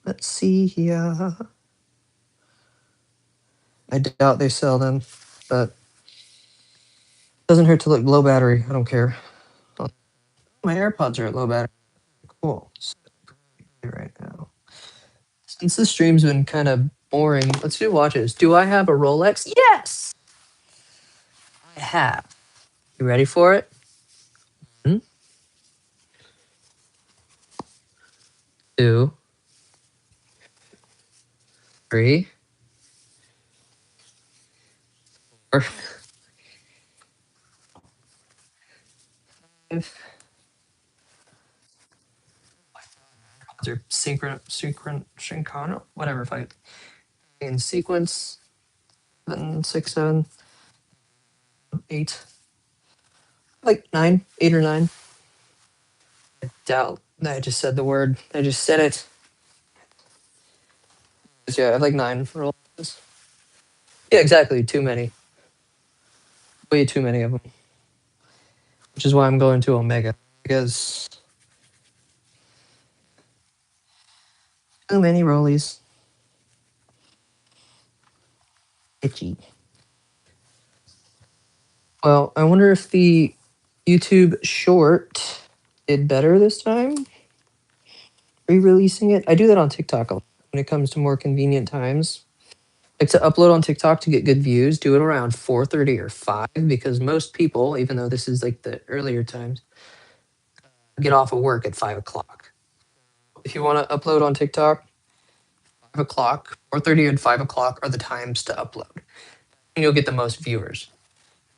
Let's see here. I doubt they sell them, but doesn't hurt to look low battery. I don't care. Oh, my AirPods are at low battery. Cool. So, right now. Since the stream's been kind of boring, let's do watches. Do I have a Rolex? Yes, I have. You ready for it? 2, 3, 4, 5. They're synchrona, whatever. If I in sequence, 7, 6, 7, 8, like 9, 8 or 9. I doubt. I just said the word. I just said it. Yeah, I have like 9 for all this. Yeah, exactly. Too many. Way too many of them. Which is why I'm going to Omega, because too many rollies. Itchy. Well, I wonder if the YouTube short did better this time. Re-releasing it. I do that on TikTok a lot when it comes to more convenient times. Like to upload on TikTok to get good views, do it around 4:30 or 5, because most people, even though this is like the earlier times, get off of work at 5 o'clock. If you want to upload on TikTok, 5 o'clock, 4:30 and 5 o'clock are the times to upload. And you'll get the most viewers.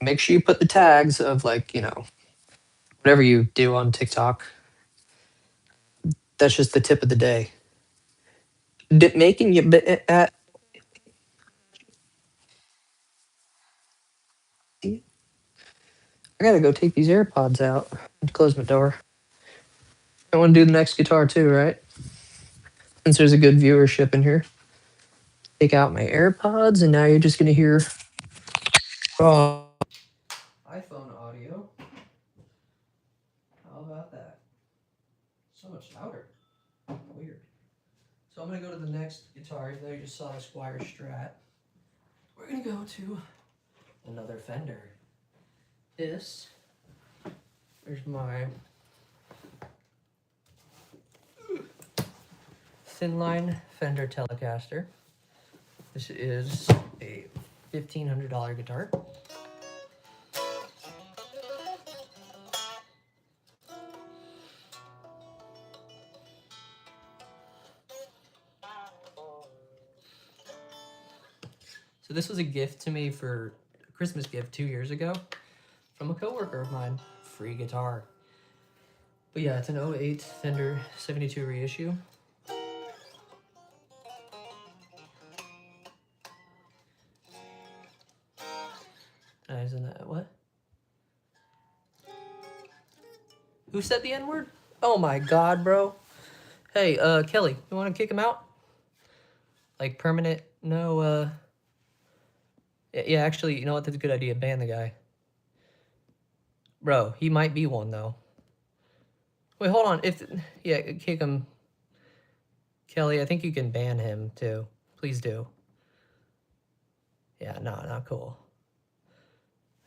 Make sure you put the tags of like, whatever you do on TikTok. That's just the tip of the day. Making you at. I gotta go take these AirPods out and close my door. I want to do the next guitar too, right? Since there's a good viewership in here. Take out my AirPods, and now you're just gonna hear iPhone audio. How about that? So much louder. Weird. So I'm gonna go to the next guitar. Even though you just saw a Squire Strat, we're gonna go to another Fender. There's my thin line Fender Telecaster. This is a $1,500 guitar. So this was a gift to me for a Christmas gift 2 years ago from a coworker of mine. Free guitar. But yeah, it's an 08 Fender 72 reissue. Isn't that what? Who said the N-word? Oh my god, bro. Hey, Kelly, you want to kick him out? Like permanent? No, yeah, actually, you know what? That's a good idea. Ban the guy. Bro, he might be one, though. Wait, hold on. Yeah, kick him. Kelly, I think you can ban him, too. Please do. Yeah, no, not cool.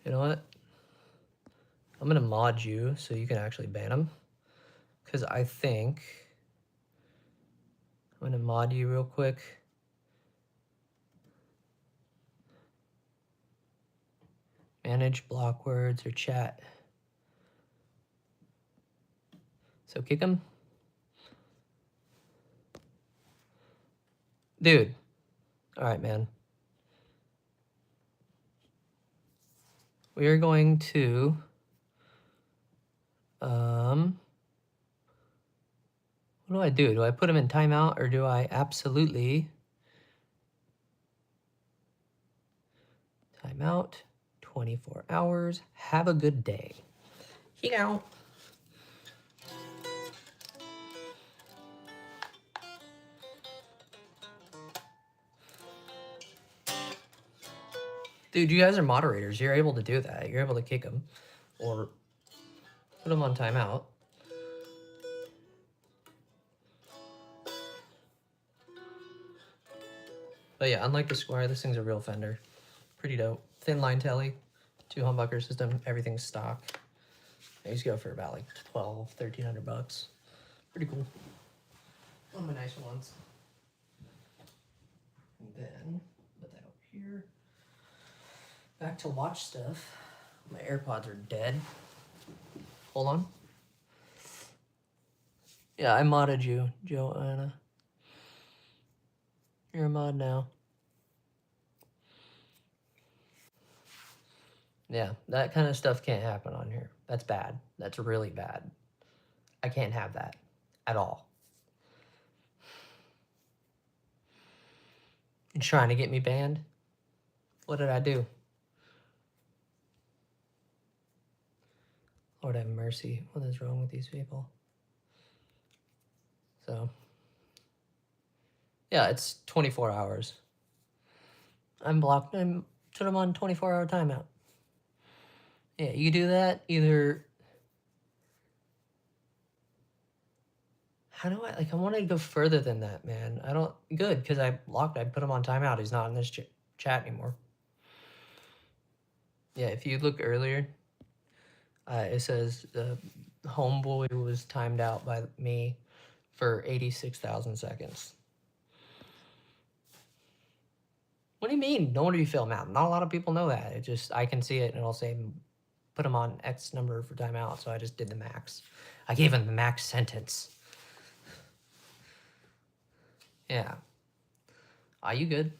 You know what? I'm going to mod you so you can actually ban him. Because I think... I'm going to mod you real quick. Manage block words or chat. So kick him. Dude. All right, man. We are going to... What do I do? Do I put him in timeout, or do I absolutely... Timeout, 24 hours. Have a good day. Kick out. Dude, you guys are moderators. You're able to do that. You're able to kick him or put him on timeout. But yeah, unlike the Squire, this thing's a real Fender. Pretty dope. Thin line telly, 2 humbucker system, everything's stock. These go for about like 1,300 bucks. Pretty cool. One of my nicer ones. And then put that over here. Back to watch stuff. My AirPods are dead. Hold on. Yeah, I modded you, Joanna. You're a mod now. Yeah, that kind of stuff can't happen on here. That's bad. That's really bad. I can't have that at all. You're trying to get me banned? What did I do? Lord have mercy. What is wrong with these people? So, yeah, it's 24 hours. I'm blocked. I'm put them on 24-hour timeout. Yeah, you do that, either... How do I... Like, I want to go further than that, man. I don't... Good, because I blocked... I put him on timeout. He's not in this chat anymore. Yeah, if you look earlier, it says the homeboy was timed out by me for 86,000 seconds. What do you mean? No wonder you film out. Not a lot of people know that. It just... I can see it, and it'll say... Put him on X number for timeout, so I just did the max. I gave him the max sentence. Yeah. Are you good?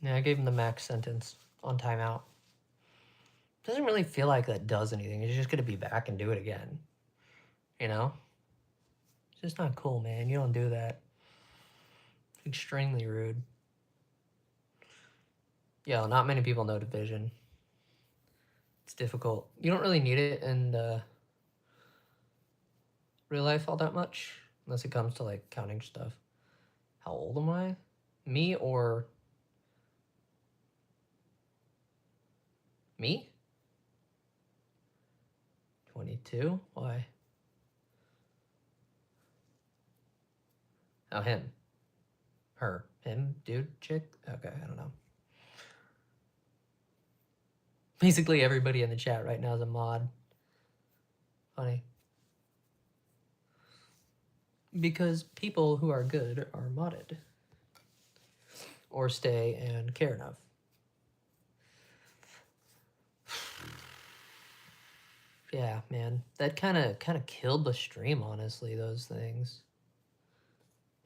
Yeah, I gave him the max sentence on timeout. Doesn't really feel like that does anything. He's just gonna be back and do it again. You know? It's just not cool, man. You don't do that. It's extremely rude. Yeah, not many people know division. It's difficult. You don't really need it in real life all that much, unless it comes to like counting stuff. How old am I? Me or me? 22? Why? Oh, him. Her. Him? Dude? Chick? Okay, I don't know. Basically everybody in the chat right now is a mod. Funny. Because people who are good are modded. Or stay and care enough. Yeah, man. That kind of killed the stream, honestly, those things.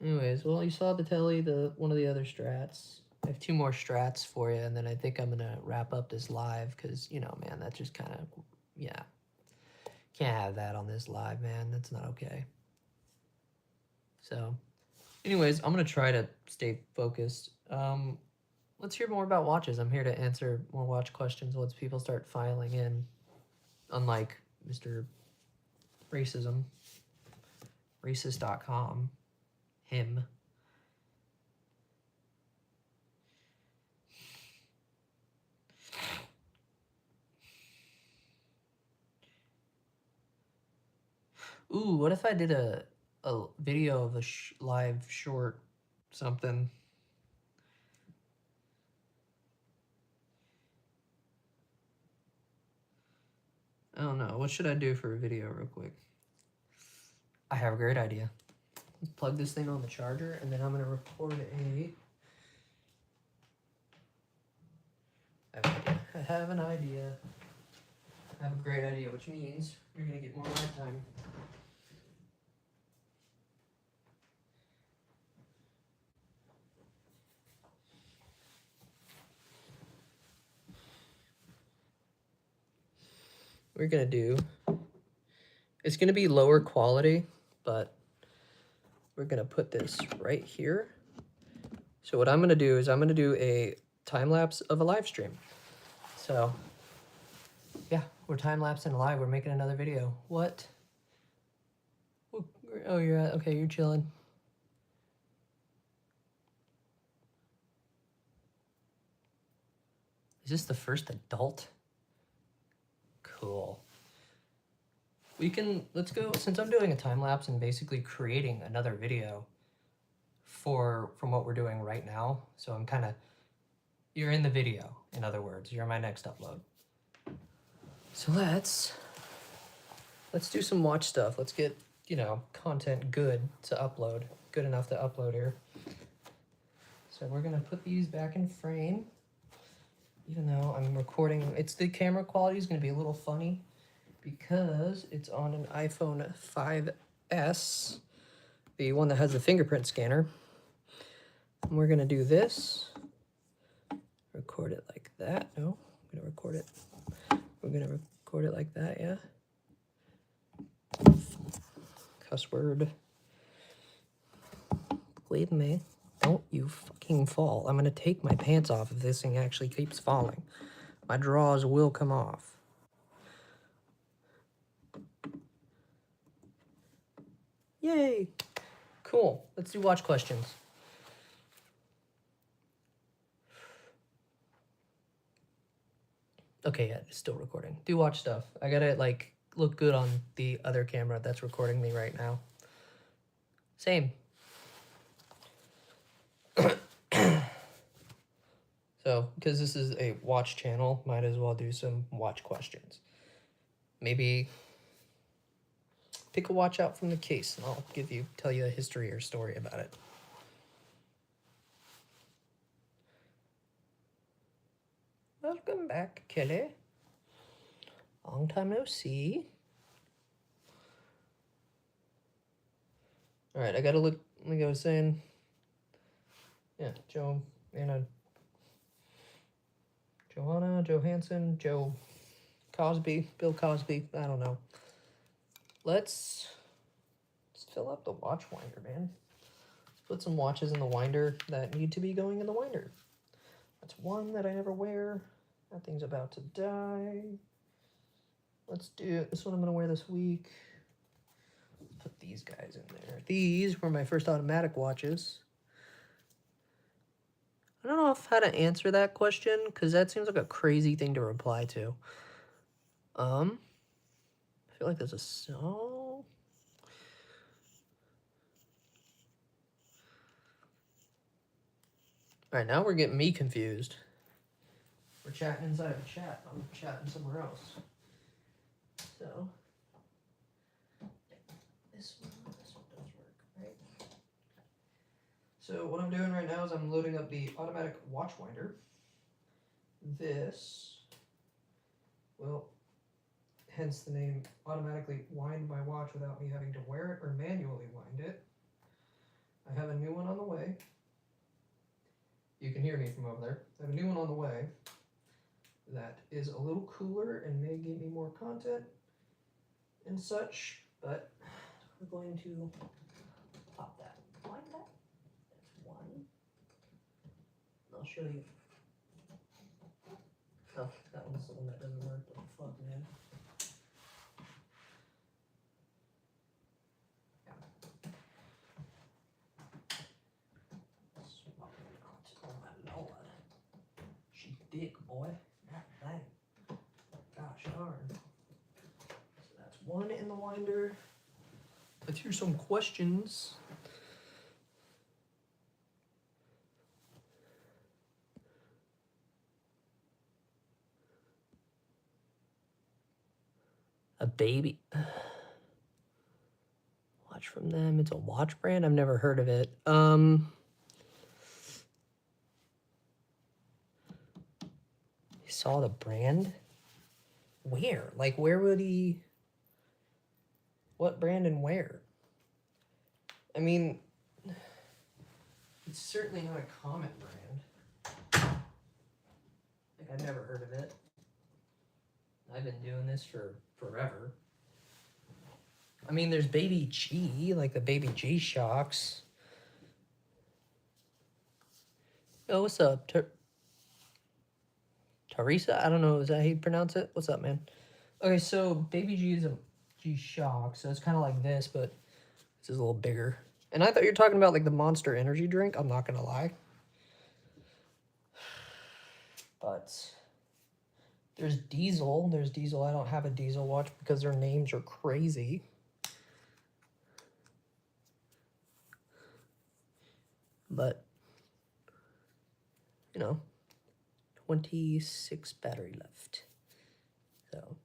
Anyways, well, you saw the telly, one of the other strats. I have 2 more strats for you, and then I think I'm going to wrap up this live because, you know, man, that just kind of, yeah. Can't have that on this live, man. That's not okay. So, anyways, I'm going to try to stay focused. Let's hear more about watches. I'm here to answer more watch questions once people start filing in. Unlike Mr. Racism. Racist.com. Him. Ooh, what if I did a video of a live short something? I don't know. What should I do for a video real quick? I have a great idea. Let's plug this thing on the charger, and then I'm going to record I have an idea. I have a great idea, which means you're going to get more live time. We're going to do... It's going to be lower quality, but we're going to put this right here. So what I'm going to do is I'm going to do a time-lapse of a live stream. So, yeah, we're time-lapsing live. We're making another video. What? Oh, you're at... Okay, you're chilling. Is this the first adult? Cool. We can... Let's go... Since I'm doing a time-lapse and basically creating another video from what we're doing right now. So I'm kind of, you're in the video, in other words. You're my next upload. So let's do some watch stuff. Let's get, you know, content good to upload. Good enough to upload here. So we're going to put these back in frame. Even though I'm recording, the camera quality is going to be a little funny because it's on an iPhone 5S, the one that has the fingerprint scanner. And we're going to do this. Record it like that. No, I'm going to record it. We're going to record it like that, yeah. Cuss word. Believe me. Don't you fucking fall. I'm going to take my pants off if this thing actually keeps falling. My drawers will come off. Yay. Cool. Let's do watch questions. Okay, yeah, it's still recording. Do watch stuff. I gotta, like, look good on the other camera that's recording me right now. Same. So, because this is a watch channel, might as well do some watch questions. Maybe pick a watch out from the case and I'll tell you a history or story about it. Welcome back, Kelly. Long time no see. All right, I gotta look, like I was saying. Yeah, Johanna, Johansson, Joe Cosby, Bill Cosby, I don't know. Let's fill up the watch winder, man. Let's put some watches in the winder that need to be going in the winder. That's one that I never wear. That thing's about to die. Let's do it. This one I'm gonna wear this week. Let's put these guys in there. These were my first automatic watches. I don't know how to answer that question because that seems like a crazy thing to reply to. I feel like there's a song. All right, now we're getting me confused. We're chatting inside of a chat. I'm chatting somewhere else. So this one does work, right? So what I'm doing right now is I'm loading up the automatic watch winder. This will, hence the name, automatically wind my watch without me having to wear it or manually wind it. I have a new one on the way. You can hear me from over there. I have a new one on the way that is a little cooler and may give me more content and such, but we're going to pop that. Wind that. That's one. I'll show you. Oh, that one's the one that doesn't work. What the fuck, man? Oh my lord. She thick, boy. God dang. Gosh darn. So that's one in the winder. Let's hear some questions. A baby. Watch from them. It's a watch brand. I've never heard of it. You saw the brand? Where? Like, where would he... What brand and where? I mean, it's certainly not a common brand. Like, I've never heard of it. I've been doing this for forever. I mean, there's Baby G, like the Baby G Shocks. Oh, what's up? Teresa? I don't know. Is that how you pronounce it? What's up, man? Okay, so Baby G is a G Shock, so it's kind of like this, but this is a little bigger. And I thought you were talking about like the Monster Energy drink. I'm not going to lie. But there's Diesel. There's Diesel. I don't have a Diesel watch because their names are crazy. but, you know, 26 battery left. So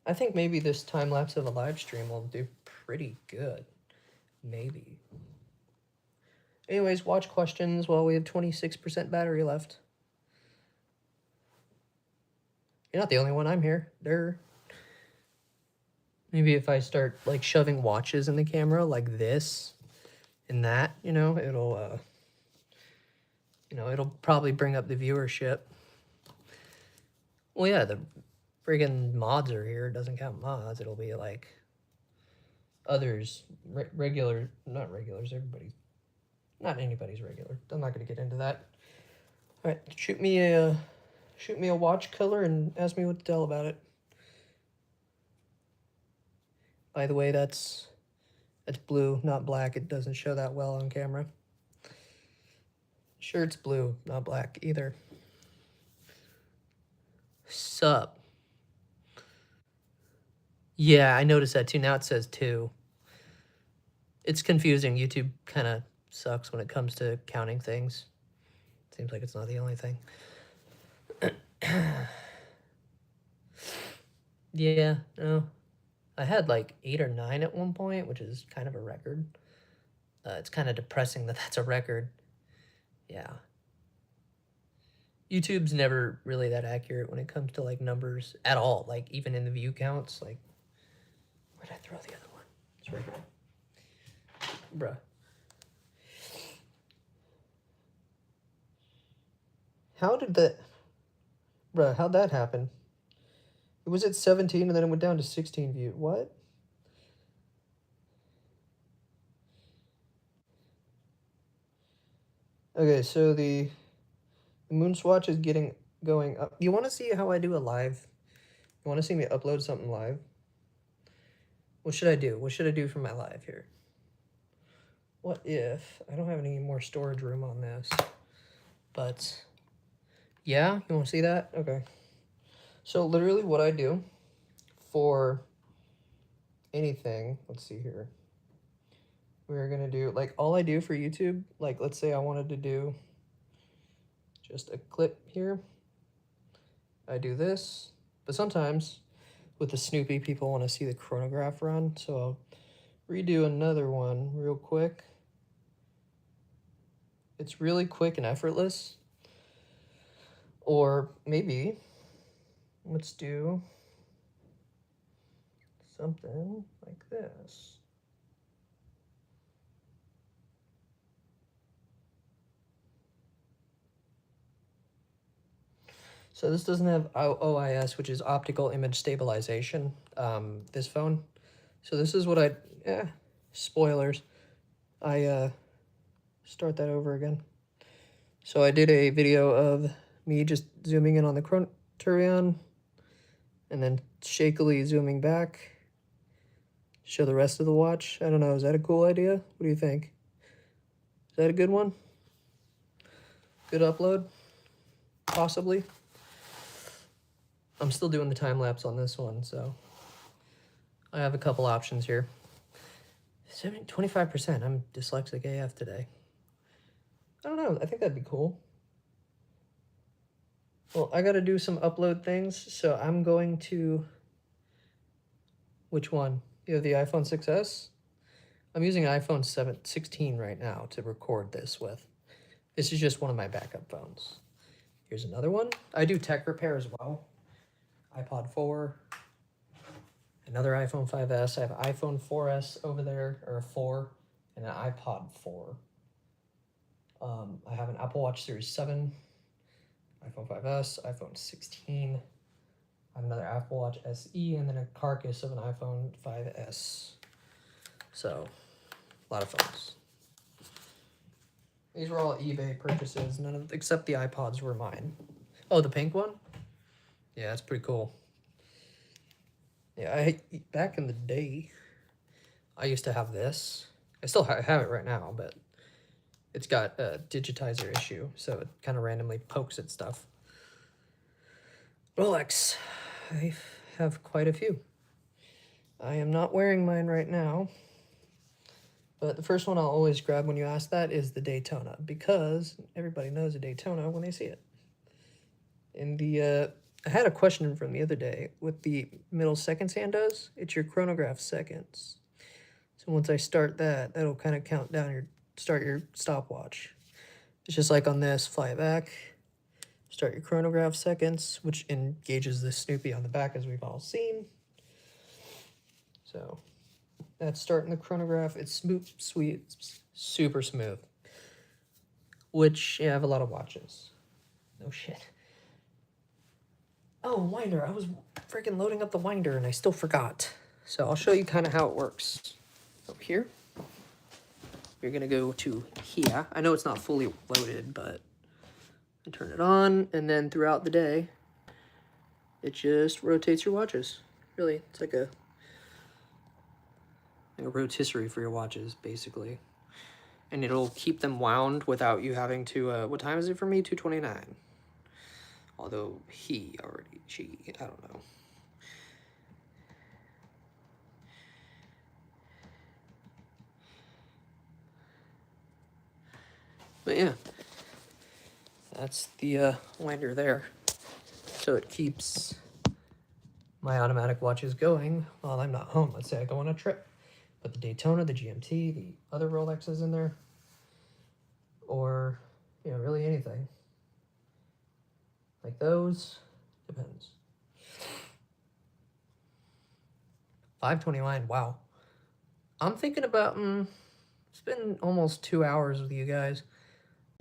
I think maybe this time lapse of a live stream will do pretty good. Maybe. Anyways, watch questions while we have 26% battery left. You're not the only one. I'm here. Maybe if I start like shoving watches in the camera like this and that, it'll probably bring up the viewership. Well, yeah, the friggin' mods are here. It doesn't count mods. It'll be like others, regular, not regulars. Not anybody's regular. I'm not gonna get into that. All right, shoot me a watch color and ask me what to tell about it. By the way, that's blue, not black. It doesn't show that well on camera. Sure, it's blue, not black either. Sup? Yeah, I noticed that too. Now it says 2. It's confusing. YouTube kind of sucks when it comes to counting things. Seems like it's not the only thing. Yeah, no. I had like 8 or 9 at one point, which is kind of a record. It's kind of depressing that that's a record. Yeah. YouTube's never really that accurate when it comes to like numbers at all. Like even in the view counts, like where'd I throw the other one? It's right here. Bruh. How'd that happen? It was at 17 and then it went down to 16 view. What? Okay, so the moon swatch is going up. You want to see how I do a live? You want to see me upload something live? What should I do? What should I do for my live here? What if I don't have any more storage room on this? But yeah, you want to see that? Okay. So literally what I do for anything, let's see here. We're going to do, like, all I do for YouTube, like, let's say I wanted to do just a clip here. I do this, but sometimes with the Snoopy, people want to see the chronograph run, so I'll redo another one real quick. It's really quick and effortless. Or maybe, let's do something like this. So this doesn't have OIS, which is optical image stabilization, this phone. So this is what spoilers. I start that over again. So I did a video of me just zooming in on the Turion and then shakily zooming back. Show the rest of the watch. I don't know, is that a cool idea? What do you think? Is that a good one? Good upload? Possibly. I'm still doing the time lapse on this one, so I have a couple options here. 25%. I'm dyslexic AF today. I don't know. I think that'd be cool. Well, I got to do some upload things, so I'm going to... Which one? You have the iPhone 6S? I'm using an iPhone 16 right now to record this with. This is just one of my backup phones. Here's another one. I do tech repair as well. iPod 4, another iPhone 5S. I have an iPhone 4S over there, or a 4, and an iPod 4. I have an Apple Watch Series 7, iPhone 5S, iPhone 16. I have another Apple Watch SE, and then a carcass of an iPhone 5S. So, a lot of phones. These were all eBay purchases. Except the iPods were mine. Oh, the pink one? Yeah, that's pretty cool. Yeah, back in the day, I used to have this. I still have it right now, but it's got a digitizer issue, so it kind of randomly pokes at stuff. Rolex, I have quite a few. I am not wearing mine right now. But the first one I'll always grab when you ask that is the Daytona, because everybody knows a Daytona when they see it. And I had a question from the other day with the middle seconds hand does. It's your chronograph seconds. So once I start that, that'll kind of count down start your stopwatch. It's just like on this, fly it back, start your chronograph seconds, which engages the Snoopy on the back as we've all seen. So that's starting the chronograph. It's smooth, sweet, super smooth. Which, yeah, I have a lot of watches. No shit. Oh, winder. I was freaking loading up the winder and I still forgot. So I'll show you kind of how it works. Up here, you're going to go to here. I know it's not fully loaded, but I turn it on, and then throughout the day, it just rotates your watches. Really, it's like a rotisserie for your watches, basically. And it'll keep them wound without you having to, what time is it for me? 2:29. Although she, I don't know. But yeah, that's the winder there. So it keeps my automatic watches going while I'm not home. Let's say I go on a trip. Put the Daytona, the GMT, the other Rolexes in there. Or, you know, really anything. Like those. Depends. 5:29, wow. I'm thinking about, it's been almost 2 hours with you guys.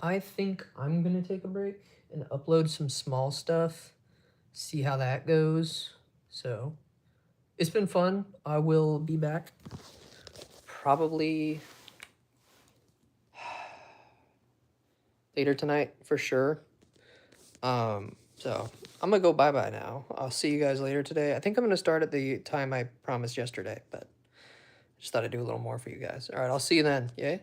I think I'm going to take a break and upload some small stuff. See how that goes. So, it's been fun. I will be back. Probably later tonight for sure. So I'm gonna go bye-bye now. I'll see you guys later today. I think I'm gonna start at the time I promised yesterday, but I just thought I'd do a little more for you guys. All right, I'll see you then. Yay?